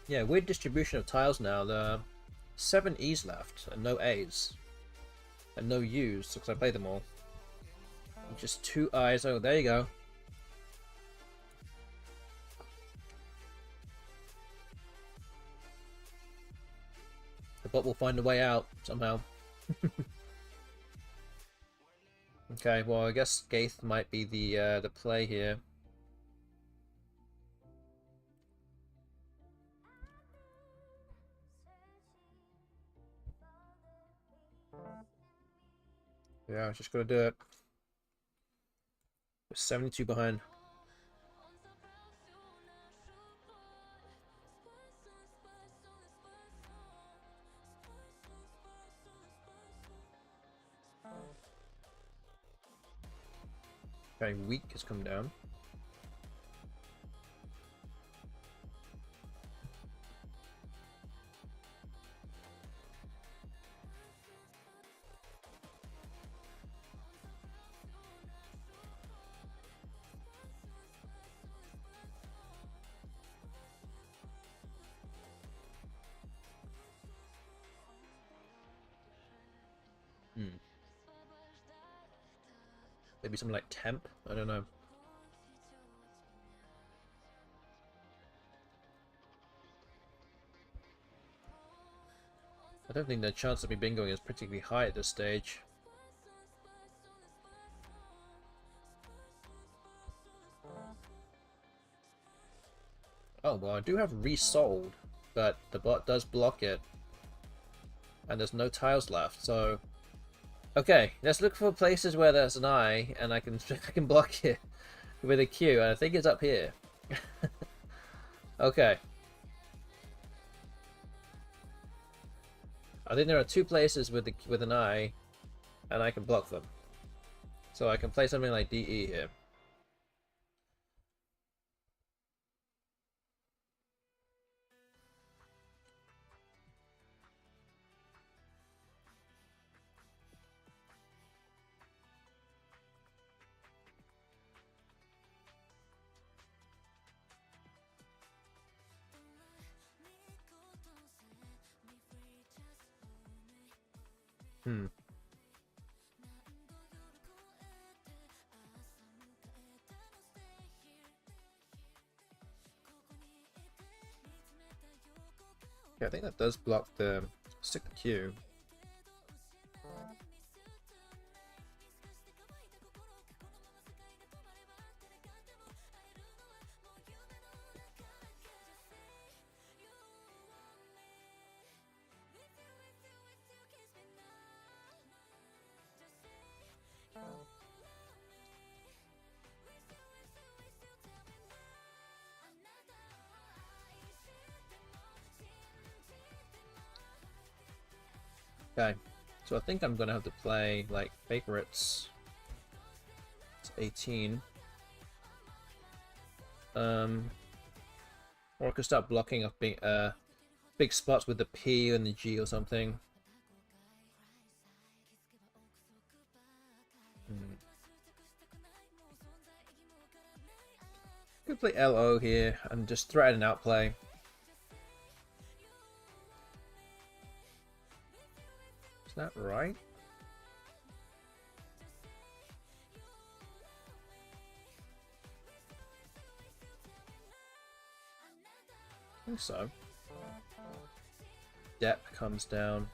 Yeah, weird distribution of tiles now. There are 7 E's left and no A's. And no U's, because I played them all. And just 2 I's. Oh, there you go. The bot will find a way out somehow. Okay, well I guess Gaith might be the play here. Yeah, I was just gonna do it. We're 72 behind. Okay, weak has come down. Maybe something like temp? I don't know. I don't think the chance of me bingoing is particularly high at this stage. Oh, well, I do have resold, but the bot does block it. And there's no tiles left, so... Okay, let's look for places where there's an eye, and I can I can block it with a Q, and I think it's up here. Okay. I think there are two places with an eye, and I can block them. So I can play something like DE here. Yeah, I think that does block the stick the Q. Okay, so I think I'm gonna have to play like favorites. It's 18. Or I could start blocking up big spots with the P and the G or something. Could play LO here and just threaten an outplay. Is that right? I think so. Depth comes down.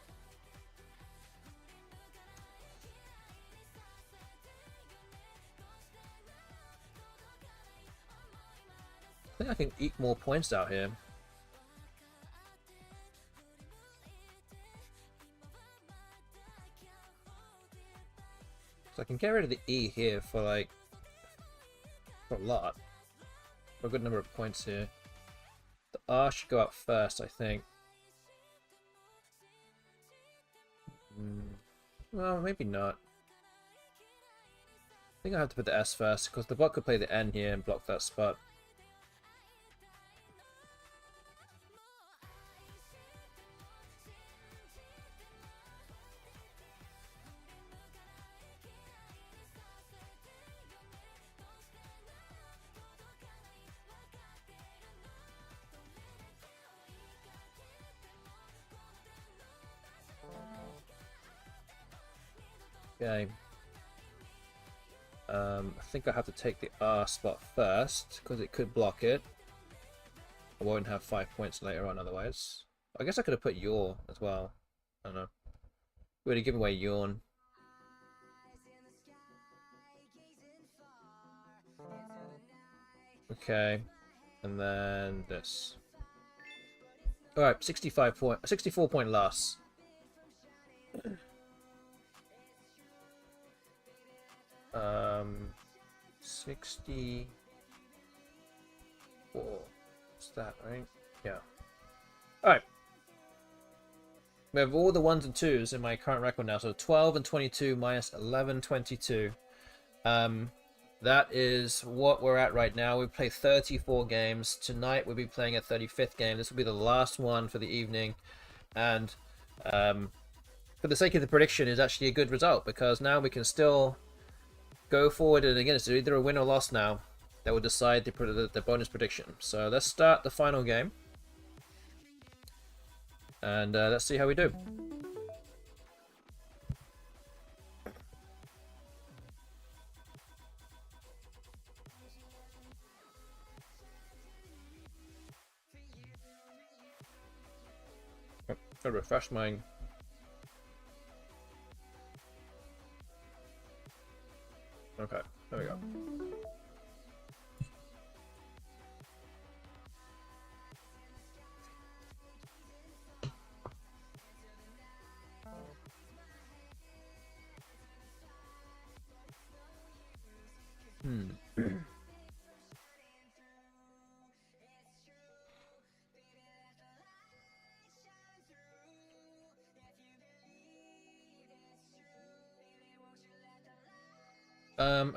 I think I can eke more points out here. So I can get rid of the E here for like for a lot. For a good number of points here. The R should go up first, I think. Well, maybe not. I think I have to put the S first, because the bot could play the N here and block that spot. Okay. I think I have to take the R spot first, because it could block it. I won't have 5 points later on otherwise. I guess I could have put Yawn as well. I don't know. We would have given away Yawn. Okay. And then this. Alright, 64 point loss. 64. What's that, right? Yeah. Alright. We have all the 1s and 2s in my current record now. So 12 and 22 minus 11, 22. That is what we're at right now. We've played 34 games. Tonight we'll be playing a 35th game. This will be the last one for the evening. And for the sake of the prediction, is actually a good result, because now we can still go forward, and again, it's either a win or loss now that will decide the bonus prediction. So let's start the final game, and let's see how we do. Gotta refresh my... Okay, there we go.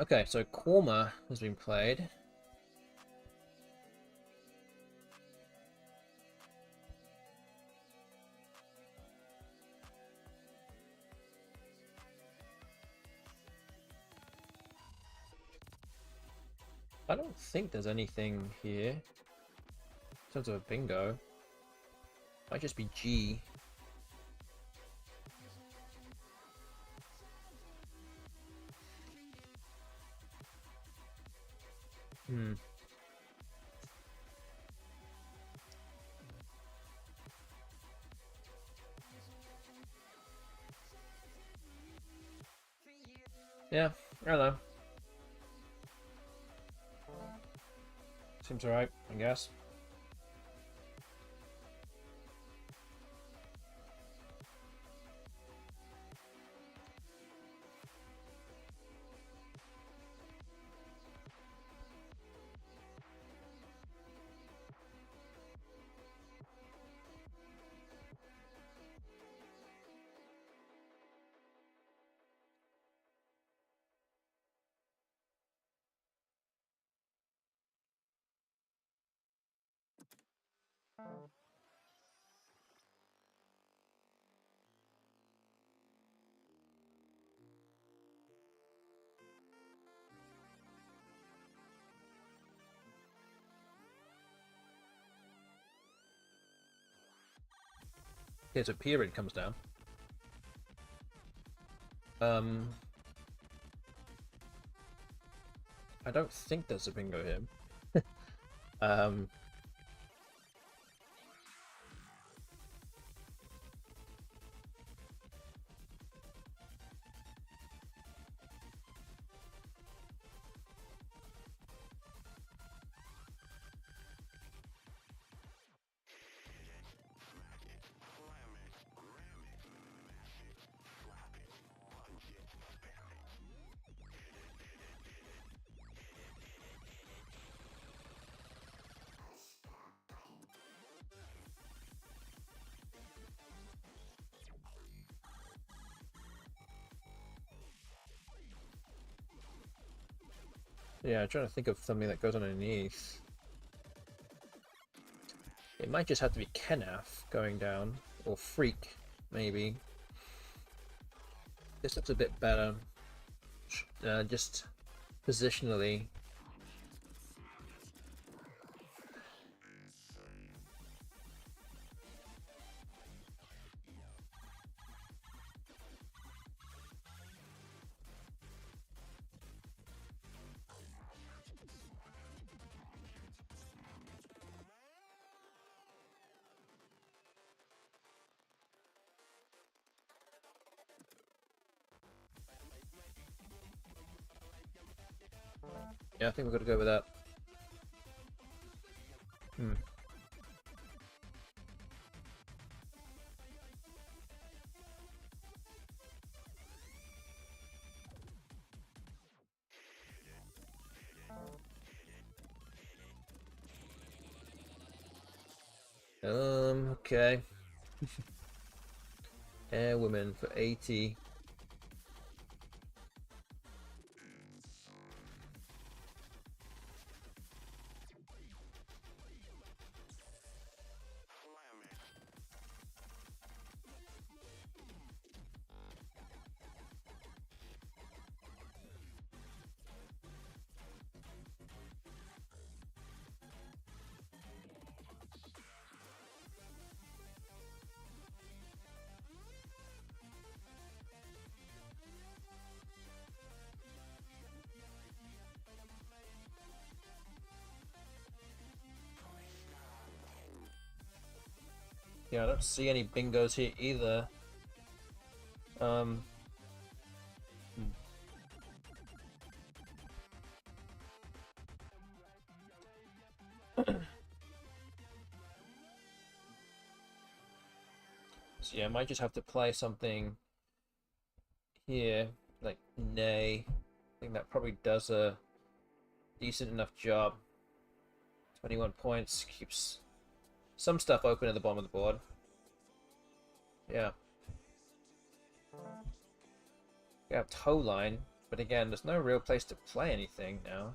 Okay, so Korma has been played. I don't think there's anything here in terms of a bingo. Might just be G. Yeah, I don't know. Seems alright, I guess. Okay, so period comes down. I don't think there's a bingo here. Yeah, I'm trying to think of something that goes underneath. It might just have to be Kenaf going down, or Freak, maybe. This looks a bit better, just positionally. Yeah, I think we've got to go with that. Okay. Air Women for 80. again, I don't see any bingos here either. So yeah, I might just have to play something here, like nay. I think that probably does a decent enough job. 21 points, keeps some stuff open at the bottom of the board. Yeah. We have toe line, but again, there's no real place to play anything now.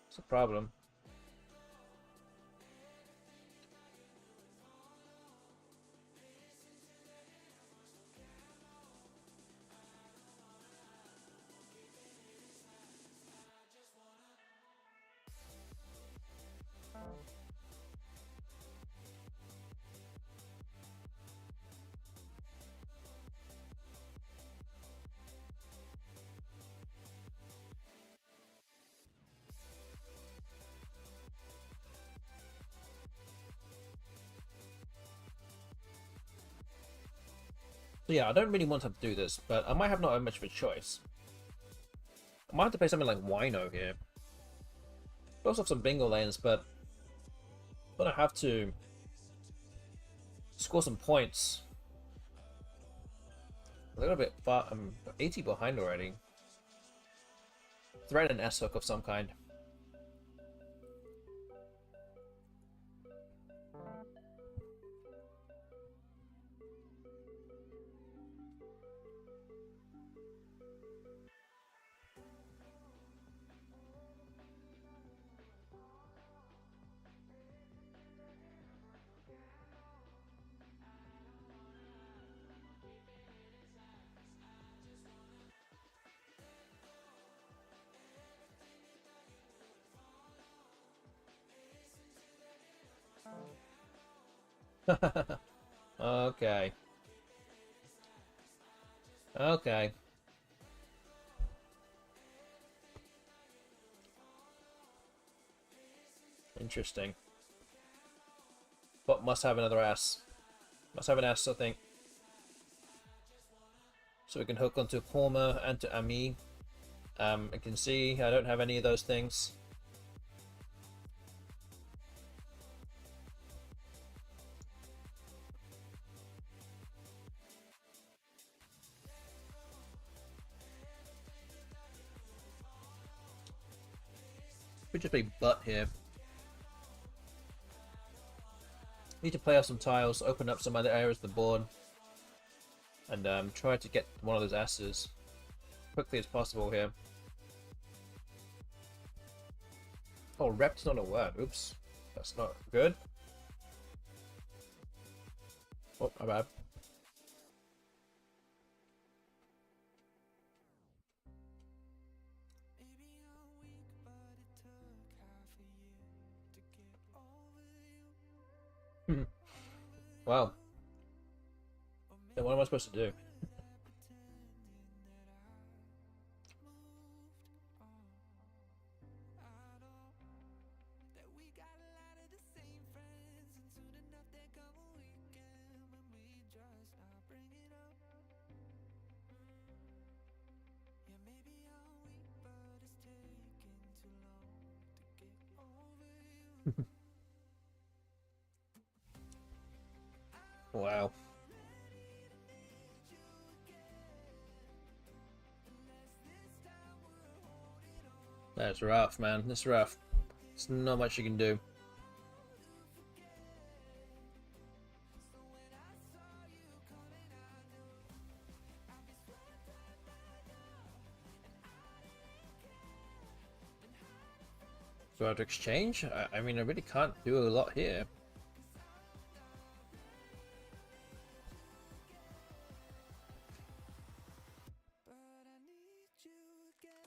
It's a problem. So yeah, I don't really want to do this, but I might have not much of a choice. I might have to play something like Wino here. I also have some bingo lanes, but I'm gonna have to score some points. A little bit far, I'm 80 behind already. Threat an S hook of some kind. Okay. Okay. Interesting. But must have another S. Must have an S, I think. So we can hook onto Palmer and to Ami. I can see I don't have any of those things. We just play butt here. Need to play off some tiles, open up some other areas of the board, and try to get one of those S's quickly as possible here. Oh, rep's not a word. Oops. That's not good. Oh, my bad. Wow. Then what am I supposed to do? Wow. That's rough, man. That's rough. There's not much you can do. So I have to exchange? I mean, I really can't do a lot here.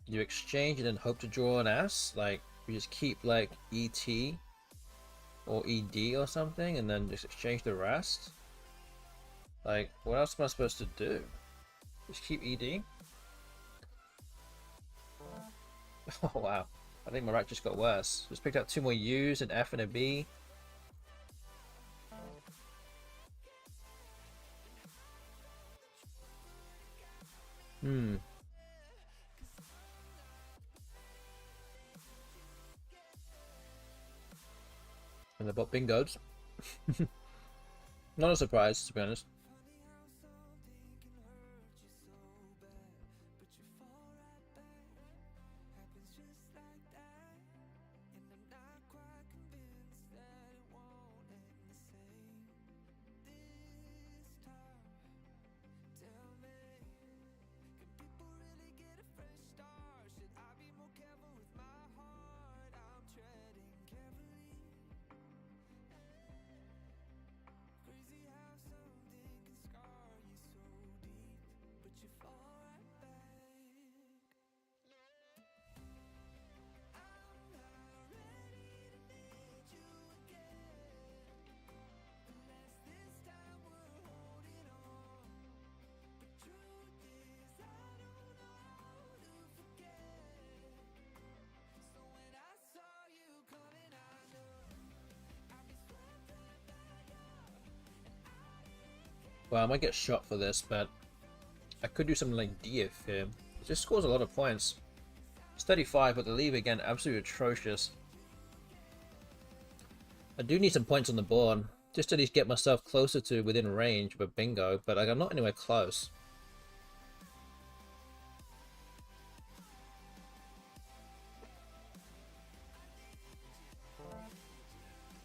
You exchange and then hope to draw an S? Like, you just keep like ET or ED or something and then just exchange the rest? Like, what else am I supposed to do? Just keep ED? Oh wow. I think my rack just got worse. Just picked up 2 more U's, an F and a B. I bought bingos. Not a surprise, to be honest. Well, I might get shot for this, but I could do something like DF here. It just scores a lot of points. It's 35, but the leave again, absolutely atrocious. I do need some points on the board, just to at least get myself closer to within range of a bingo, but I'm not anywhere close.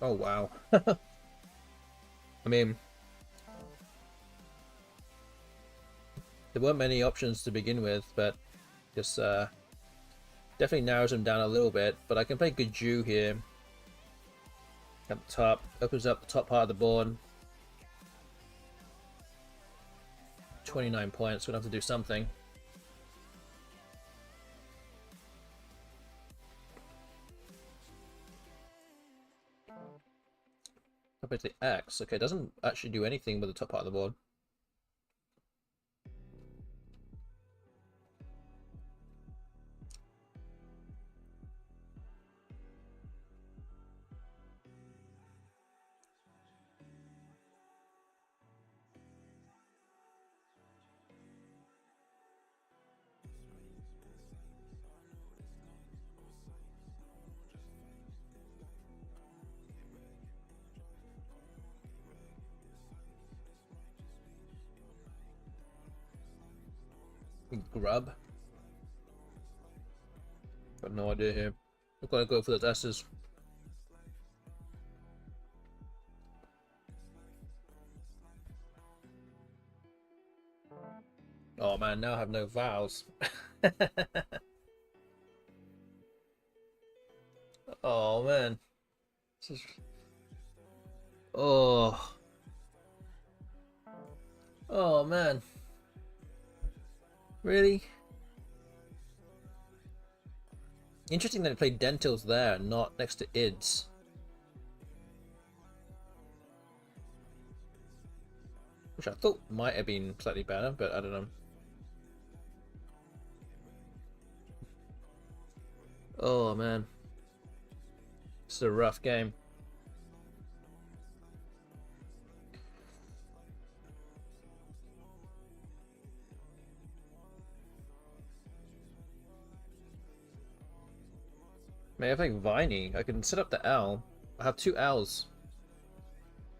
Oh wow. I mean, there weren't many options to begin with, but just definitely narrows them down a little bit. But I can play good Jew here at the top, opens up the top part of the board. 29 points, gonna have to do something. Up to X. Okay, doesn't actually do anything with the top part of the board. Grub. Got no idea here. I've got to go for those S's. Oh man, now I have no vowels. Oh man. This is... Oh. Oh man. Really? Interesting that it played dentils there, not next to ids. Which I thought might have been slightly better, but I don't know. Oh man. This is a rough game. May I have like Viney? I can set up the L. I have 2 L's.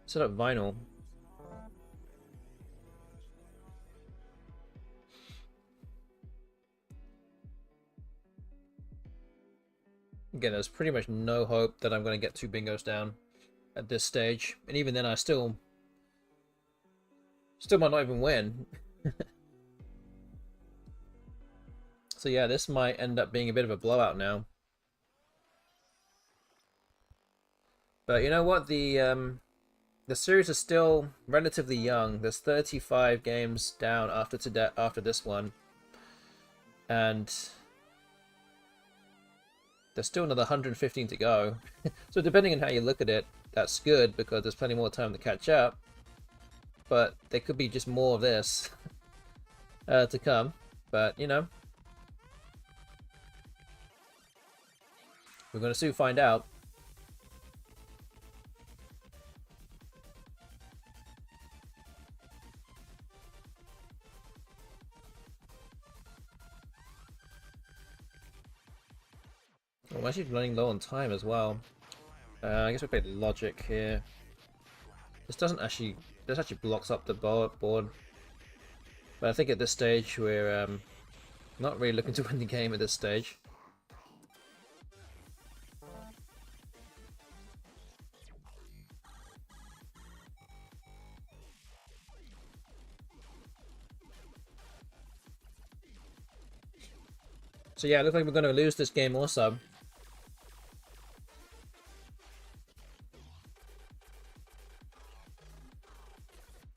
Set up vinyl. Again, there's pretty much no hope that I'm going to get 2 bingos down at this stage. And even then, I still might not even win. So yeah, this might end up being a bit of a blowout now. But you know what? The series is still relatively young. There's 35 games down after this one, and there's still another 115 to go. So depending on how you look at it, that's good because there's plenty more time to catch up. But there could be just more of this to come. But you know, we're going to soon find out. Oh, I'm actually running low on time as well. I guess we play Logic here. This actually blocks up the board. But I think at this stage we're not really looking to win the game at this stage. So yeah, it looks like we're going to lose this game also.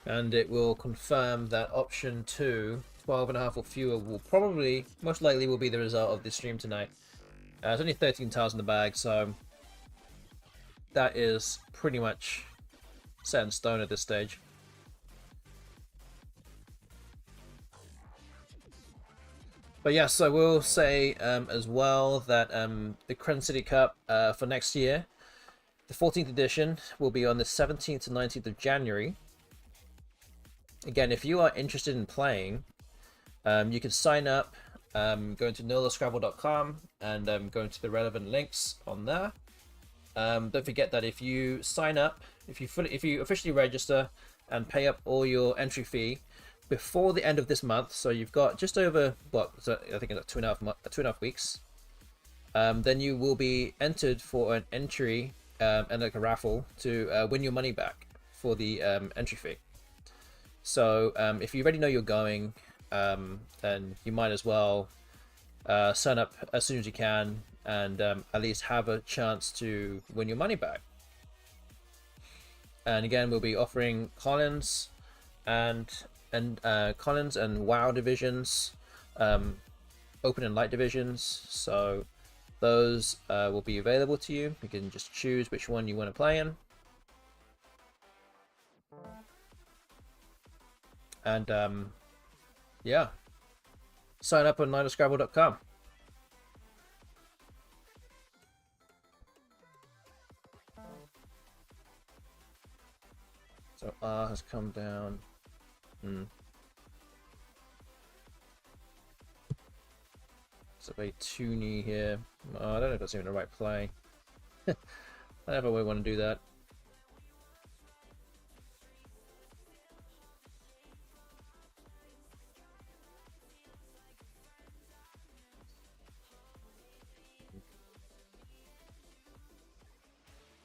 And it will confirm that option 2, 12.5 or fewer, will probably, most likely will be the result of this stream tonight. There's only 13 tiles in the bag, so that is pretty much set in stone at this stage. But yes, I will say as well that the Crescent City Cup for next year, the 14th edition, will be on the 17th to 19th of January. Again, if you are interested in playing, you can sign up going to noloscrabble.com and going to the relevant links on there. Don't forget that if you sign up, if you officially register and pay up all your entry fee before the end of this month, so you've got just over I think it's 2.5 weeks, then you will be entered for an entry and like a raffle to win your money back for the entry fee. So if you already know you're going, then you might as well sign up as soon as you can and at least have a chance to win your money back. And again, we'll be offering Collins and WoW divisions, open and light divisions. So those will be available to you. You can just choose which one you want to play in. And yeah, sign up on noloscrabble.com. So R has come down. It's a very toony here. Oh, I don't know if that's even the right play. I never would want to do that.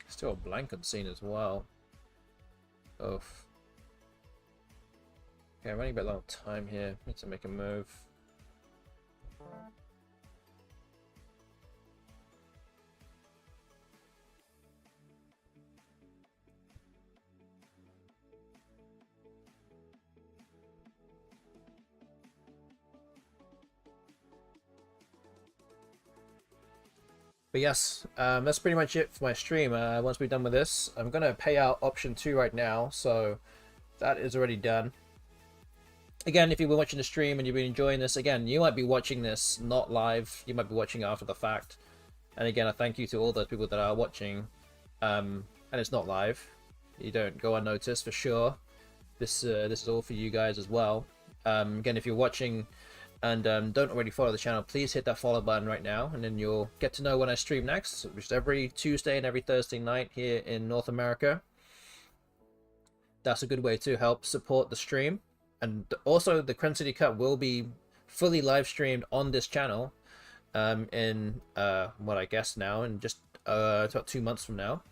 Still a blanket scene as well. Oof. Okay, I'm running a bit low on time here. Need to make a move. But yes, that's pretty much it for my stream. Once we're done with this, I'm going to pay out option 2 right now, so that is already done. Again, if you've been watching the stream and you've been enjoying this, again, you might be watching this not live, you might be watching after the fact. And again, I thank you to all those people that are watching, and it's not live. You don't go unnoticed for sure. This is all for you guys as well. Again, if you're watching and don't already follow the channel, please hit that follow button right now, and then you'll get to know when I stream next, which is every Tuesday and every Thursday night here in North America. That's a good way to help support the stream. And also, the Crescent City Cup will be fully live streamed on this channel in what I guess now, in just about 2 months from now.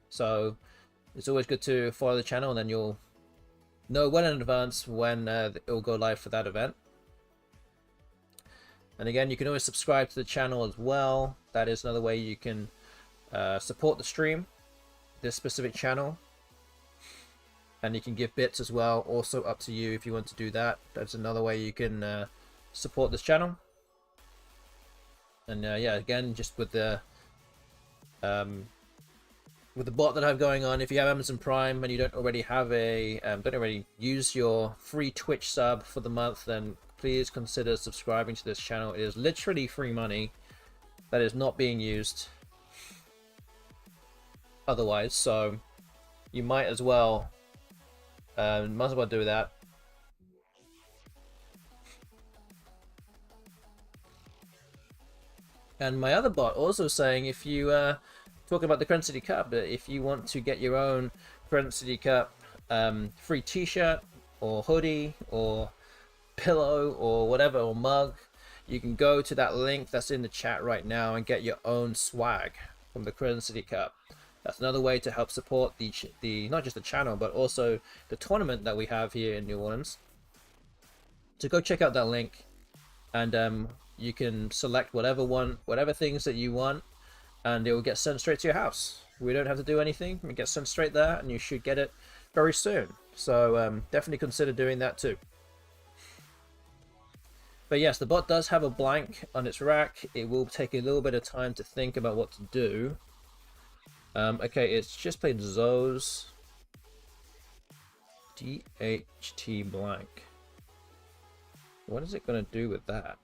So it's always good to follow the channel, and then you'll know well in advance when it will go live for that event. And again, you can always subscribe to the channel as well. That is another way you can support the stream, this specific channel. And you can give bits as well, also up to you if you want to do that. That's another way you can support this channel. And yeah, again, just with the bot that I have going on, if you have Amazon Prime and you don't already have a don't already use your free Twitch sub for the month, then please consider subscribing to this channel. It is literally free money that is not being used otherwise, so you might as well do that. And my other bot also saying, if you talking about the Crescent City Cup, if you want to get your own Crescent City Cup free t-shirt or hoodie or pillow or whatever, or mug, you can go to that link that's in the chat right now and get your own swag from the Crescent City Cup. That's another way to help support the not just the channel but also the tournament that we have here in New Orleans. So go check out that link, and you can select whatever things that you want, and it will get sent straight to your house. We don't have to do anything. It gets sent straight there, and you should get it very soon. So definitely consider doing that too. But yes, the bot does have a blank on its rack. It will take a little bit of time to think about what to do. Okay, it's just played Zoes. DHT blank. What is it going to do with that?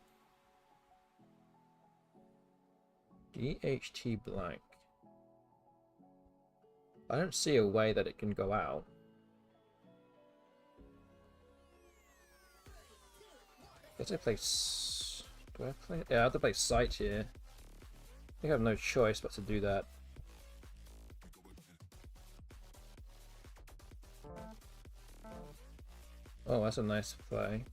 DHT blank. I don't see a way that it can go out. Guess I play. Do I play? Yeah, I have to play Sight here. I think I have no choice but to do that. Oh, that's a nice play.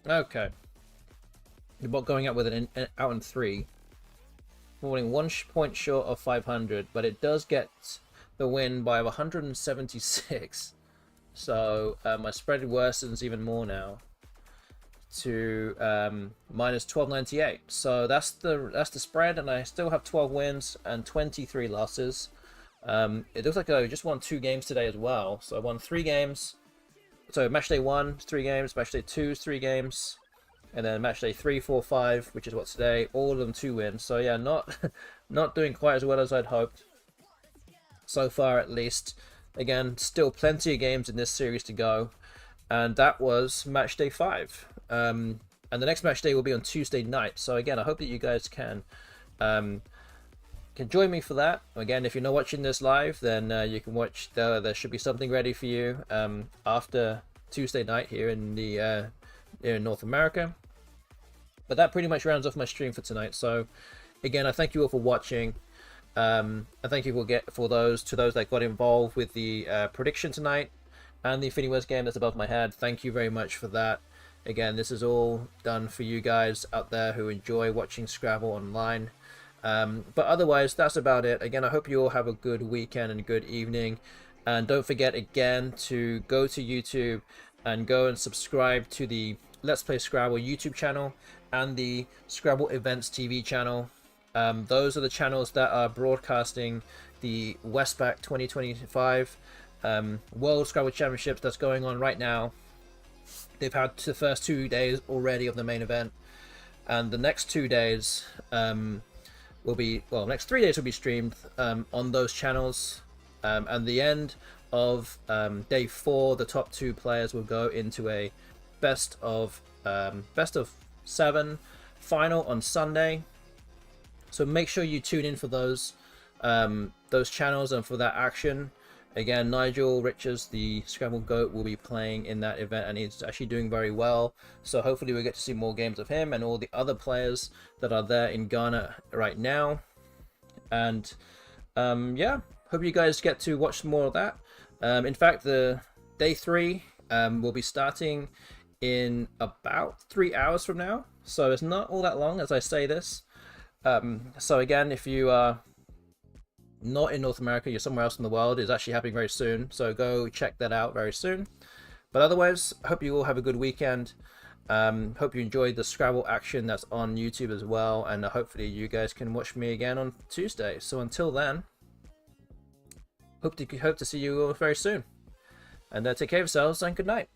Okay. The bot going out with an out in 3. Falling 1 point short of 500, but it does get the win by 176. So my spread worsens even more now to minus 1298. So that's the spread, and I still have 12 wins and 23 losses. It looks like I just won 2 games today as well. So I won 3 games. So Matchday 1, 3 games. Matchday 2, 3 games. And then Matchday 3, 4, 5, which is what today. All of them 2 wins. So yeah, not doing quite as well as I'd hoped. So far, at least. Again, still plenty of games in this series to go. And that was Matchday 5. And the next Matchday will be on Tuesday night. So again, I hope that you guys can join me for that. Again, if you're not watching this live, then you can watch. There should be something ready for you after Tuesday night here in the in North America. But that pretty much rounds off my stream for tonight. So again, I thank you all for watching. I thank you for those that got involved with the prediction tonight and the Infinity West game that's above my head. Thank you very much for that. Again, this is all done for you guys out there who enjoy watching Scrabble online. But otherwise, that's about it. Again, I hope you all have a good weekend and good evening. And don't forget again to go to YouTube and go and subscribe to the Let's Play Scrabble YouTube channel and the Scrabble Events TV channel. Those are the channels that are broadcasting the Westback 2025 World Scrabble Championships that's going on right now. They've had the first 2 days already of the main event, and the next 2 days will be, well, next 3 days will be streamed on those channels. And the end of day 4, the top 2 players will go into a best of 7 final on Sunday. So make sure you tune in for those channels and for that action. Again, Nigel Richards, the Scrabble GOAT, will be playing in that event, and he's actually doing very well. So hopefully we'll get to see more games of him and all the other players that are there in Ghana right now. And yeah, hope you guys get to watch more of that. In fact, the day 3 will be starting in about 3 hours from now. So it's not all that long as I say this. So again, if you are not in North America, you're somewhere else in the world, it's actually happening very soon. So go check that out very soon. But otherwise, I hope you all have a good weekend. Hope you enjoyed the Scrabble action that's on YouTube as well. And hopefully you guys can watch me again on Tuesday. So until then, hope to see you all very soon. And take care of yourselves and good night.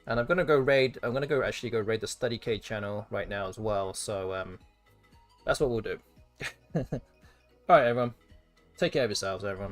And I'm gonna go actually go raid the Study K channel right now as well. So that's what we'll do. Alright everyone. Take care of yourselves everyone.